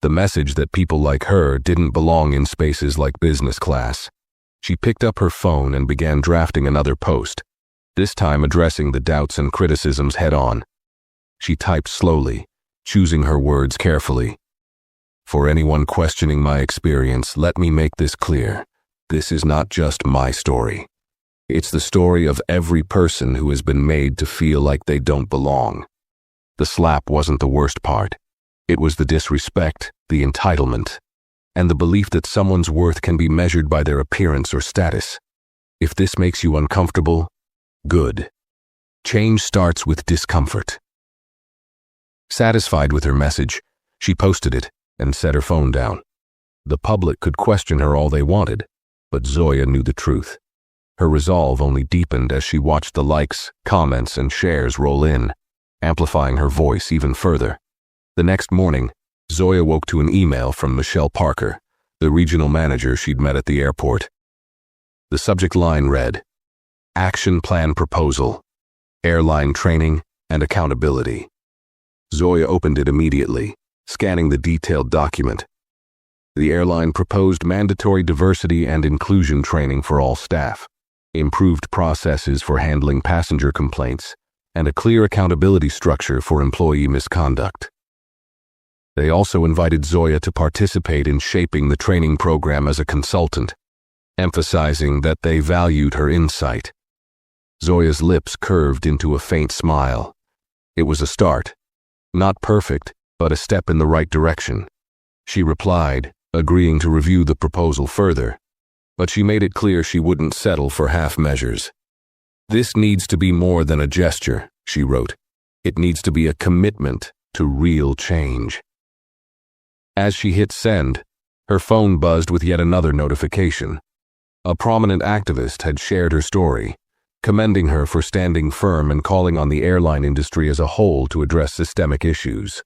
the message that people like her didn't belong in spaces like business class. She picked up her phone and began drafting another post, this time addressing the doubts and criticisms head-on. She typed slowly, choosing her words carefully. For anyone questioning my experience, let me make this clear. This is not just my story. It's the story of every person who has been made to feel like they don't belong. The slap wasn't the worst part. It was the disrespect, the entitlement, and the belief that someone's worth can be measured by their appearance or status. If this makes you uncomfortable, good. Change starts with discomfort. Satisfied with her message, she posted it and set her phone down. The public could question her all they wanted, but Zoya knew the truth. Her resolve only deepened as she watched the likes, comments, and shares roll in, amplifying her voice even further. The next morning, Zoya woke to an email from Michelle Parker, the regional manager she'd met at the airport. The subject line read, "Action Plan Proposal, Airline Training and Accountability." Zoya opened it immediately, scanning the detailed document. The airline proposed mandatory diversity and inclusion training for all staff, improved processes for handling passenger complaints, and a clear accountability structure for employee misconduct. They also invited Zoya to participate in shaping the training program as a consultant, emphasizing that they valued her insight. Zoya's lips curved into a faint smile. It was a start. Not perfect, but a step in the right direction. She replied, agreeing to review the proposal further, but she made it clear she wouldn't settle for half measures. "This needs to be more than a gesture," she wrote. "It needs to be a commitment to real change." As she hit send, her phone buzzed with yet another notification. A prominent activist had shared her story, commending her for standing firm and calling on the airline industry as a whole to address systemic issues.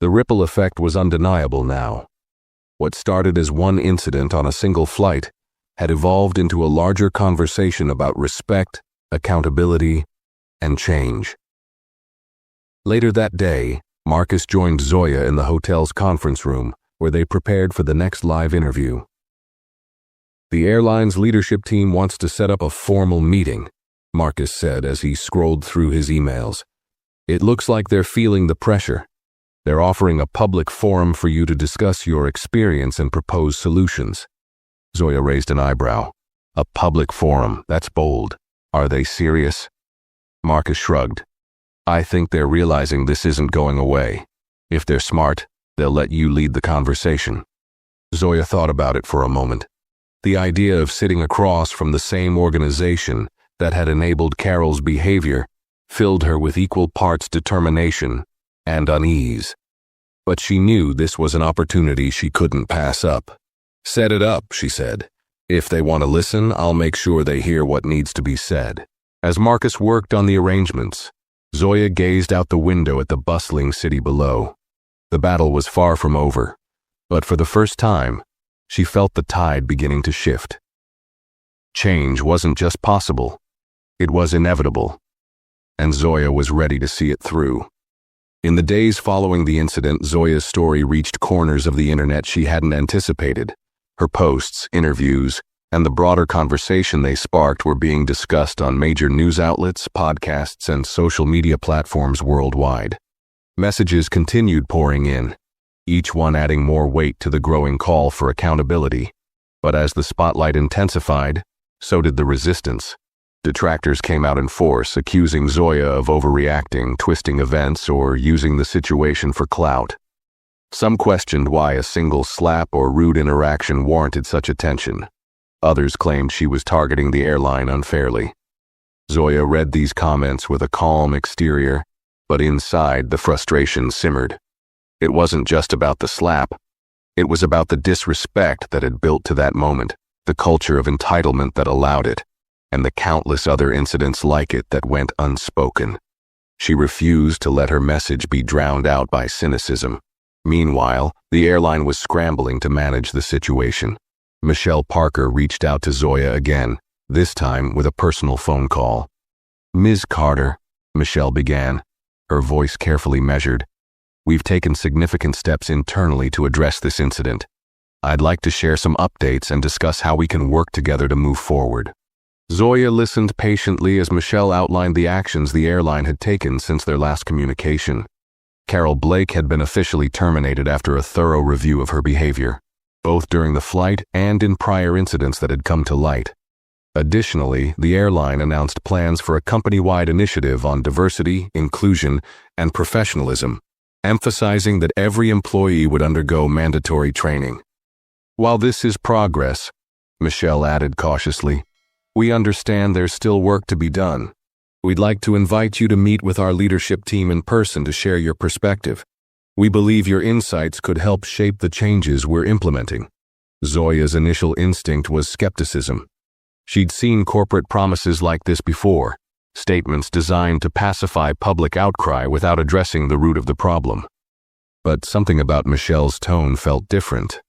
The ripple effect was undeniable now. What started as one incident on a single flight had evolved into a larger conversation about respect, accountability, and change. Later that day, Marcus joined Zoya in the hotel's conference room, where they prepared for the next live interview. "The airline's leadership team wants to set up a formal meeting," Marcus said as he scrolled through his emails. "It looks like they're feeling the pressure. They're offering a public forum for you to discuss your experience and propose solutions." Zoya raised an eyebrow. "A public forum, that's bold. Are they serious?" Marcus shrugged. "I think they're realizing this isn't going away. If they're smart, they'll let you lead the conversation." Zoya thought about it for a moment. The idea of sitting across from the same organization that had enabled Carol's behavior filled her with equal parts determination and unease. But she knew this was an opportunity she couldn't pass up. "Set it up," she said. "If they want to listen, I'll make sure they hear what needs to be said." As Marcus worked on the arrangements, Zoya gazed out the window at the bustling city below. The battle was far from over, but for the first time, she felt the tide beginning to shift. Change wasn't just possible, it was inevitable, and Zoya was ready to see it through. In the days following the incident, Zoya's story reached corners of the internet she hadn't anticipated. Her posts, interviews, and the broader conversation they sparked were being discussed on major news outlets, podcasts, and social media platforms worldwide. Messages continued pouring in, each one adding more weight to the growing call for accountability. But as the spotlight intensified, so did the resistance. Detractors came out in force, accusing Zoya of overreacting, twisting events, or using the situation for clout. Some questioned why a single slap or rude interaction warranted such attention. Others claimed she was targeting the airline unfairly. Zoya read these comments with a calm exterior, but inside the frustration simmered. It wasn't just about the slap. It was about the disrespect that had built to that moment, the culture of entitlement that allowed it, and the countless other incidents like it that went unspoken. She refused to let her message be drowned out by cynicism. Meanwhile, the airline was scrambling to manage the situation. Michelle Parker reached out to Zoya again, this time with a personal phone call. "Ms. Carter," Michelle began, her voice carefully measured, "we've taken significant steps internally to address this incident. I'd like to share some updates and discuss how we can work together to move forward." Zoya listened patiently as Michelle outlined the actions the airline had taken since their last communication. Carol Blake had been officially terminated after a thorough review of her behavior, both during the flight and in prior incidents that had come to light. Additionally, the airline announced plans for a company-wide initiative on diversity, inclusion, and professionalism, emphasizing that every employee would undergo mandatory training. While this is progress, Michelle added cautiously, we understand there's still work to be done. We'd like to invite you to meet with our leadership team in person to share your perspective. We believe your insights could help shape the changes we're implementing. Zoya's initial instinct was skepticism. She'd seen corporate promises like this before, statements designed to pacify public outcry without addressing the root of the problem. But something about Michelle's tone felt different.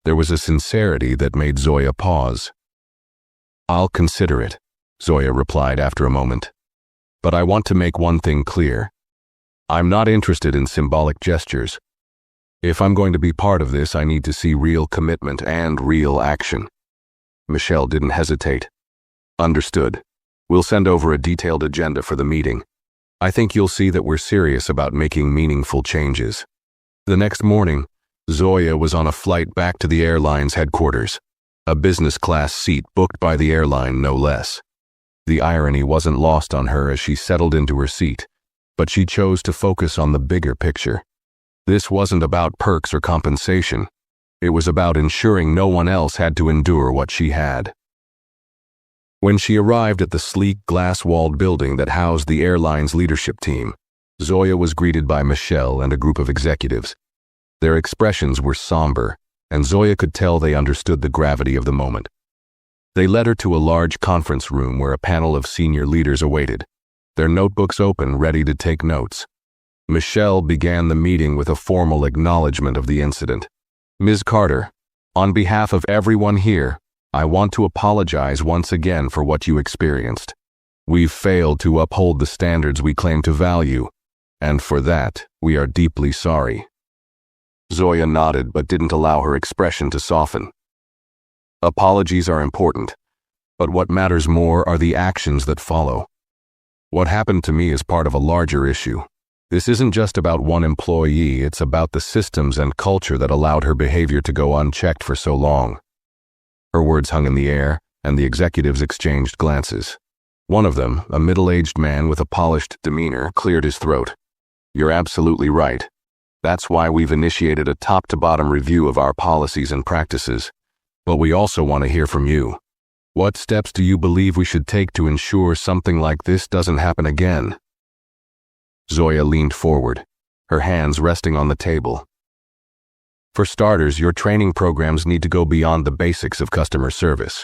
There was a sincerity that made Zoya pause. I'll consider it, Zoya replied after a moment. But I want to make one thing clear. I'm not interested in symbolic gestures. If I'm going to be part of this, I need to see real commitment and real action. Michelle didn't hesitate. Understood. We'll send over a detailed agenda for the meeting. I think you'll see that we're serious about making meaningful changes. The next morning, Zoya was on a flight back to the airline's headquarters, a business class seat booked by the airline no less. The irony wasn't lost on her as she settled into her seat, but she chose to focus on the bigger picture. This wasn't about perks or compensation. It was about ensuring no one else had to endure what she had. When she arrived at the sleek, glass-walled building that housed the airline's leadership team, Zoya was greeted by Michelle and a group of executives. Their expressions were somber, and Zoya could tell they understood the gravity of the moment. They led her to a large conference room where a panel of senior leaders awaited, their notebooks open, ready to take notes. Michelle began the meeting with a formal acknowledgement of the incident. Ms. Carter, on behalf of everyone here, I want to apologize once again for what you experienced. We've failed to uphold the standards we claim to value, and for that, we are deeply sorry. Zoya nodded but didn't allow her expression to soften. Apologies are important, but what matters more are the actions that follow. What happened to me is part of a larger issue. This isn't just about one employee, it's about the systems and culture that allowed her behavior to go unchecked for so long. Her words hung in the air, and the executives exchanged glances. One of them, a middle-aged man with a polished demeanor, cleared his throat. You're absolutely right. That's why we've initiated a top-to-bottom review of our policies and practices. But we also want to hear from you. What steps do you believe we should take to ensure something like this doesn't happen again? Zoya leaned forward, her hands resting on the table. For starters, your training programs need to go beyond the basics of customer service.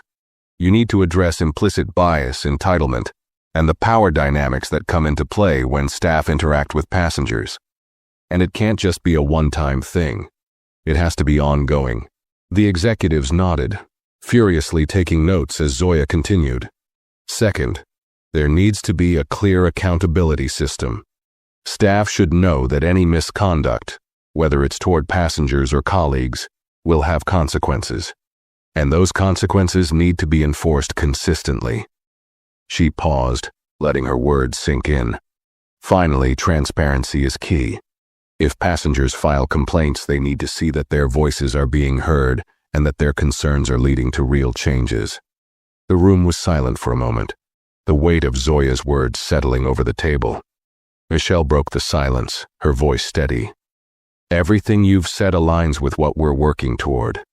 You need to address implicit bias, entitlement, and the power dynamics that come into play when staff interact with passengers. And it can't just be a one-time thing. It has to be ongoing. The executives nodded, furiously taking notes as Zoya continued. Second, there needs to be a clear accountability system. Staff should know that any misconduct, whether it's toward passengers or colleagues, will have consequences. And those consequences need to be enforced consistently. She paused, letting her words sink in. Finally, transparency is key. If passengers file complaints, they need to see that their voices are being heard and that their concerns are leading to real changes. The room was silent for a moment, the weight of Zoya's words settling over the table. Michelle broke the silence, her voice steady. Everything you've said aligns with what we're working toward.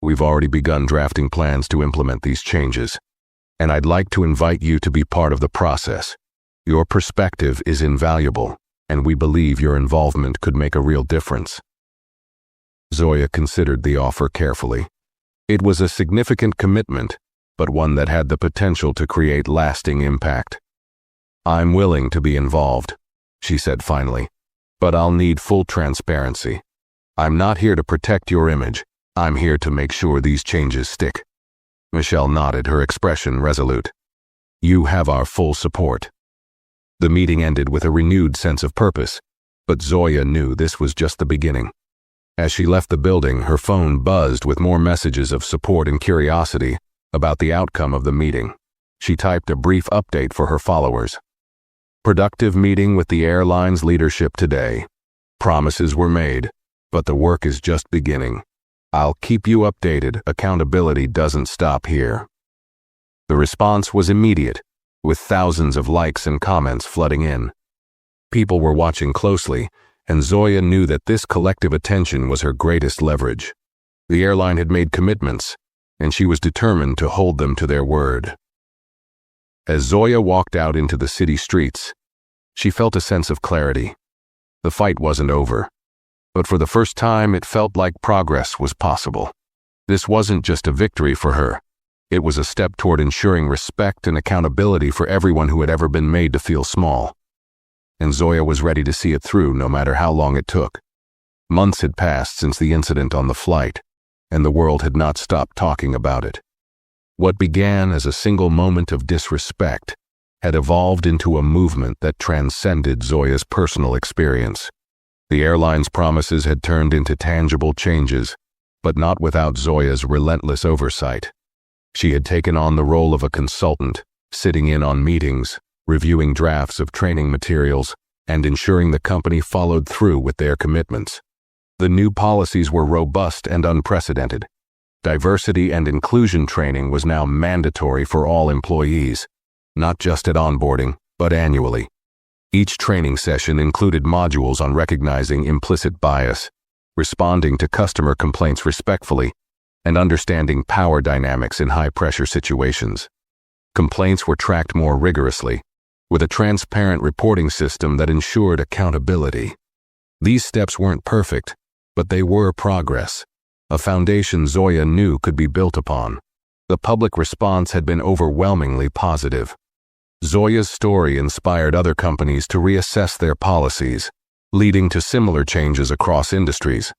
We've already begun drafting plans to implement these changes, and I'd like to invite you to be part of the process. Your perspective is invaluable, and we believe your involvement could make a real difference. Zoya considered the offer carefully. It was a significant commitment, but one that had the potential to create lasting impact. I'm willing to be involved, she said finally, but I'll need full transparency. I'm not here to protect your image. I'm here to make sure these changes stick. Michelle nodded, her expression resolute. You have our full support. The meeting ended with a renewed sense of purpose, but Zoya knew this was just the beginning. As she left the building, her phone buzzed with more messages of support and curiosity about the outcome of the meeting. She typed a brief update for her followers. Productive meeting with the airline's leadership today. Promises were made, but the work is just beginning. I'll keep you updated. Accountability doesn't stop here. The response was immediate, with thousands of likes and comments flooding in. People were watching closely, and Zoya knew that this collective attention was her greatest leverage. The airline had made commitments, and she was determined to hold them to their word. As Zoya walked out into the city streets, she felt a sense of clarity. The fight wasn't over, but for the first time it felt like progress was possible. This wasn't just a victory for her. It was a step toward ensuring respect and accountability for everyone who had ever been made to feel small. And Zoya was ready to see it through no matter how long it took. Months had passed since the incident on the flight, and the world had not stopped talking about it. What began as a single moment of disrespect had evolved into a movement that transcended Zoya's personal experience. The airline's promises had turned into tangible changes, but not without Zoya's relentless oversight. She had taken on the role of a consultant, sitting in on meetings, reviewing drafts of training materials, and ensuring the company followed through with their commitments. The new policies were robust and unprecedented. Diversity and inclusion training was now mandatory for all employees, not just at onboarding, but annually. Each training session included modules on recognizing implicit bias, responding to customer complaints respectfully, and understanding power dynamics in high-pressure situations. Complaints were tracked more rigorously, with a transparent reporting system that ensured accountability. These steps weren't perfect, but they were progress, a foundation Zoya knew could be built upon. The public response had been overwhelmingly positive. Zoya's story inspired other companies to reassess their policies, leading to similar changes across industries.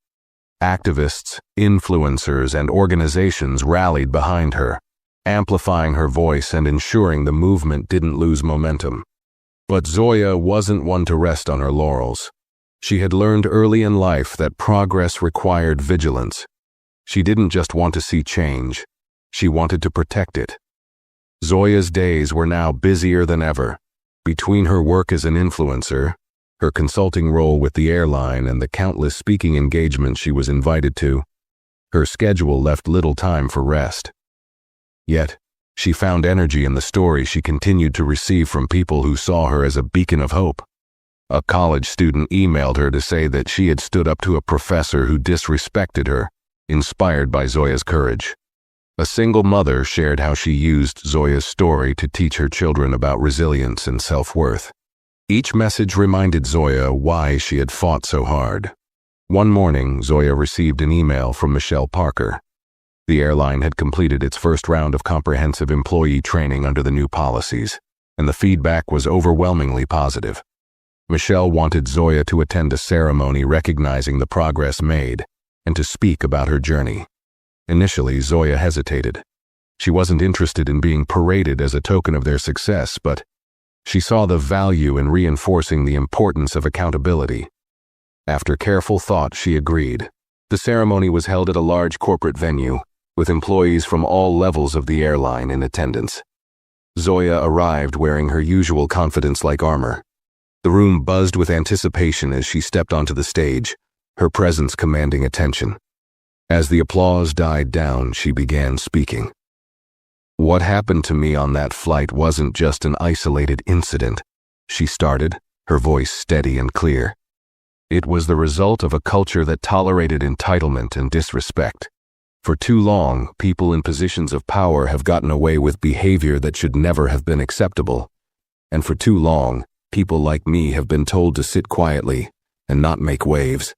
Activists, influencers, and organizations rallied behind her, amplifying her voice and ensuring the movement didn't lose momentum. But Zoya wasn't one to rest on her laurels. She had learned early in life that progress required vigilance. She didn't just want to see change, she wanted to protect it. Zoya's days were now busier than ever. Between her work as an influencer, her consulting role with the airline, and the countless speaking engagements she was invited to, her schedule left little time for rest. Yet, she found energy in the stories she continued to receive from people who saw her as a beacon of hope. A college student emailed her to say that she had stood up to a professor who disrespected her, inspired by Zoya's courage. A single mother shared how she used Zoya's story to teach her children about resilience and self-worth. Each message reminded Zoya why she had fought so hard. One morning, Zoya received an email from Michelle Parker. The airline had completed its first round of comprehensive employee training under the new policies, and the feedback was overwhelmingly positive. Michelle wanted Zoya to attend a ceremony recognizing the progress made and to speak about her journey. Initially, Zoya hesitated. She wasn't interested in being paraded as a token of their success, but she saw the value in reinforcing the importance of accountability. After careful thought, she agreed. The ceremony was held at a large corporate venue, with employees from all levels of the airline in attendance. Zoya arrived wearing her usual confidence-like armor. The room buzzed with anticipation as she stepped onto the stage, her presence commanding attention. As the applause died down, she began speaking. "What happened to me on that flight wasn't just an isolated incident," she started, her voice steady and clear. "It was the result of a culture that tolerated entitlement and disrespect. For too long, people in positions of power have gotten away with behavior that should never have been acceptable. And for too long, people like me have been told to sit quietly and not make waves."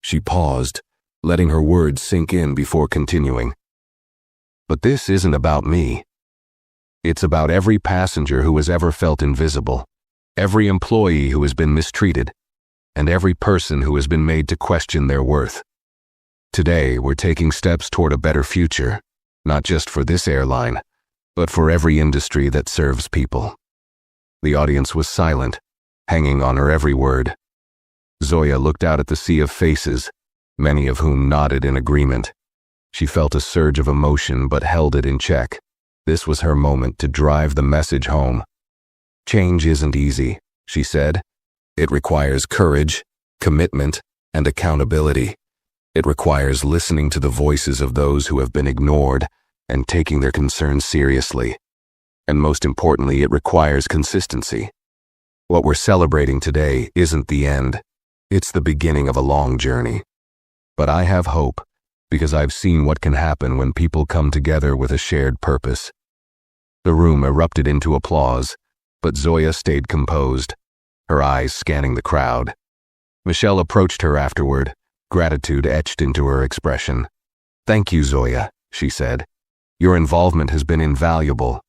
She paused, letting her words sink in before continuing. "But this isn't about me. It's about every passenger who has ever felt invisible, every employee who has been mistreated, and every person who has been made to question their worth. Today, we're taking steps toward a better future, not just for this airline, but for every industry that serves people." The audience was silent, hanging on her every word. Zoya looked out at the sea of faces, many of whom nodded in agreement. She felt a surge of emotion but held it in check. This was her moment to drive the message home. "Change isn't easy," she said. "It requires courage, commitment, and accountability. It requires listening to the voices of those who have been ignored and taking their concerns seriously. And most importantly, it requires consistency. What we're celebrating today isn't the end. It's the beginning of a long journey. But I have hope, because I've seen what can happen when people come together with a shared purpose. The room erupted into applause, but Zoya stayed composed, her eyes scanning the crowd. Michelle approached her afterward, gratitude etched into her expression. "Thank you, Zoya," she said. "Your involvement has been invaluable.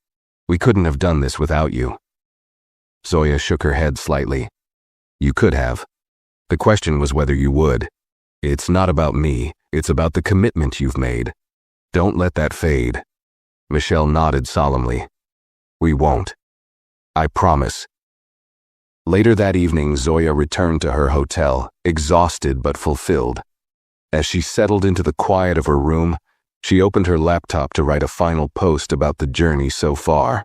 We couldn't have done this without you." Zoya shook her head slightly. "You could have. The question was whether you would. It's not about me, it's about the commitment you've made. Don't let that fade." Michelle nodded solemnly. "We won't. I promise." Later that evening, Zoya returned to her hotel, exhausted but fulfilled. As she settled into the quiet of her room, she opened her laptop to write a final post about the journey so far.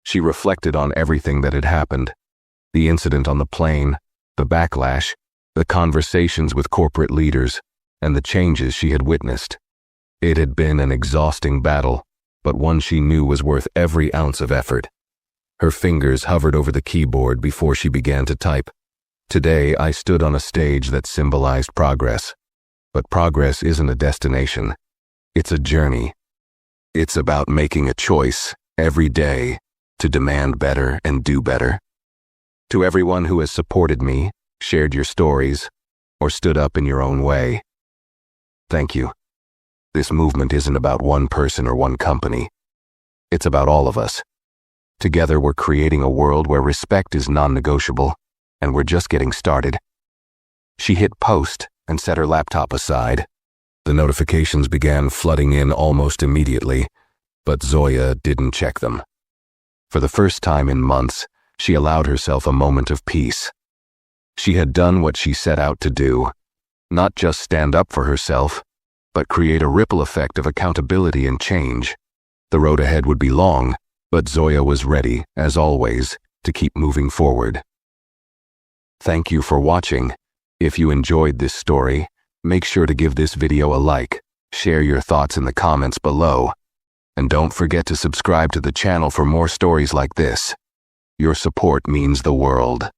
She reflected on everything that had happened: the incident on the plane, the backlash, the conversations with corporate leaders, and the changes she had witnessed. It had been an exhausting battle, but one she knew was worth every ounce of effort. Her fingers hovered over the keyboard before she began to type. "Today I stood on a stage that symbolized progress. But progress isn't a destination. It's a journey. It's about making a choice every day to demand better and do better. To everyone who has supported me, shared your stories, or stood up in your own way, thank you. This movement isn't about one person or one company. It's about all of us. Together we're creating a world where respect is non-negotiable, and we're just getting started." She hit post and set her laptop aside. The notifications began flooding in almost immediately, but Zoya didn't check them. For the first time in months, she allowed herself a moment of peace. She had done what she set out to do, not just stand up for herself, but create a ripple effect of accountability and change. The road ahead would be long, but Zoya was ready, as always, to keep moving forward. Thank you for watching. If you enjoyed this story, make sure to give this video a like, share your thoughts in the comments below, and don't forget to subscribe to the channel for more stories like this. Your support means the world.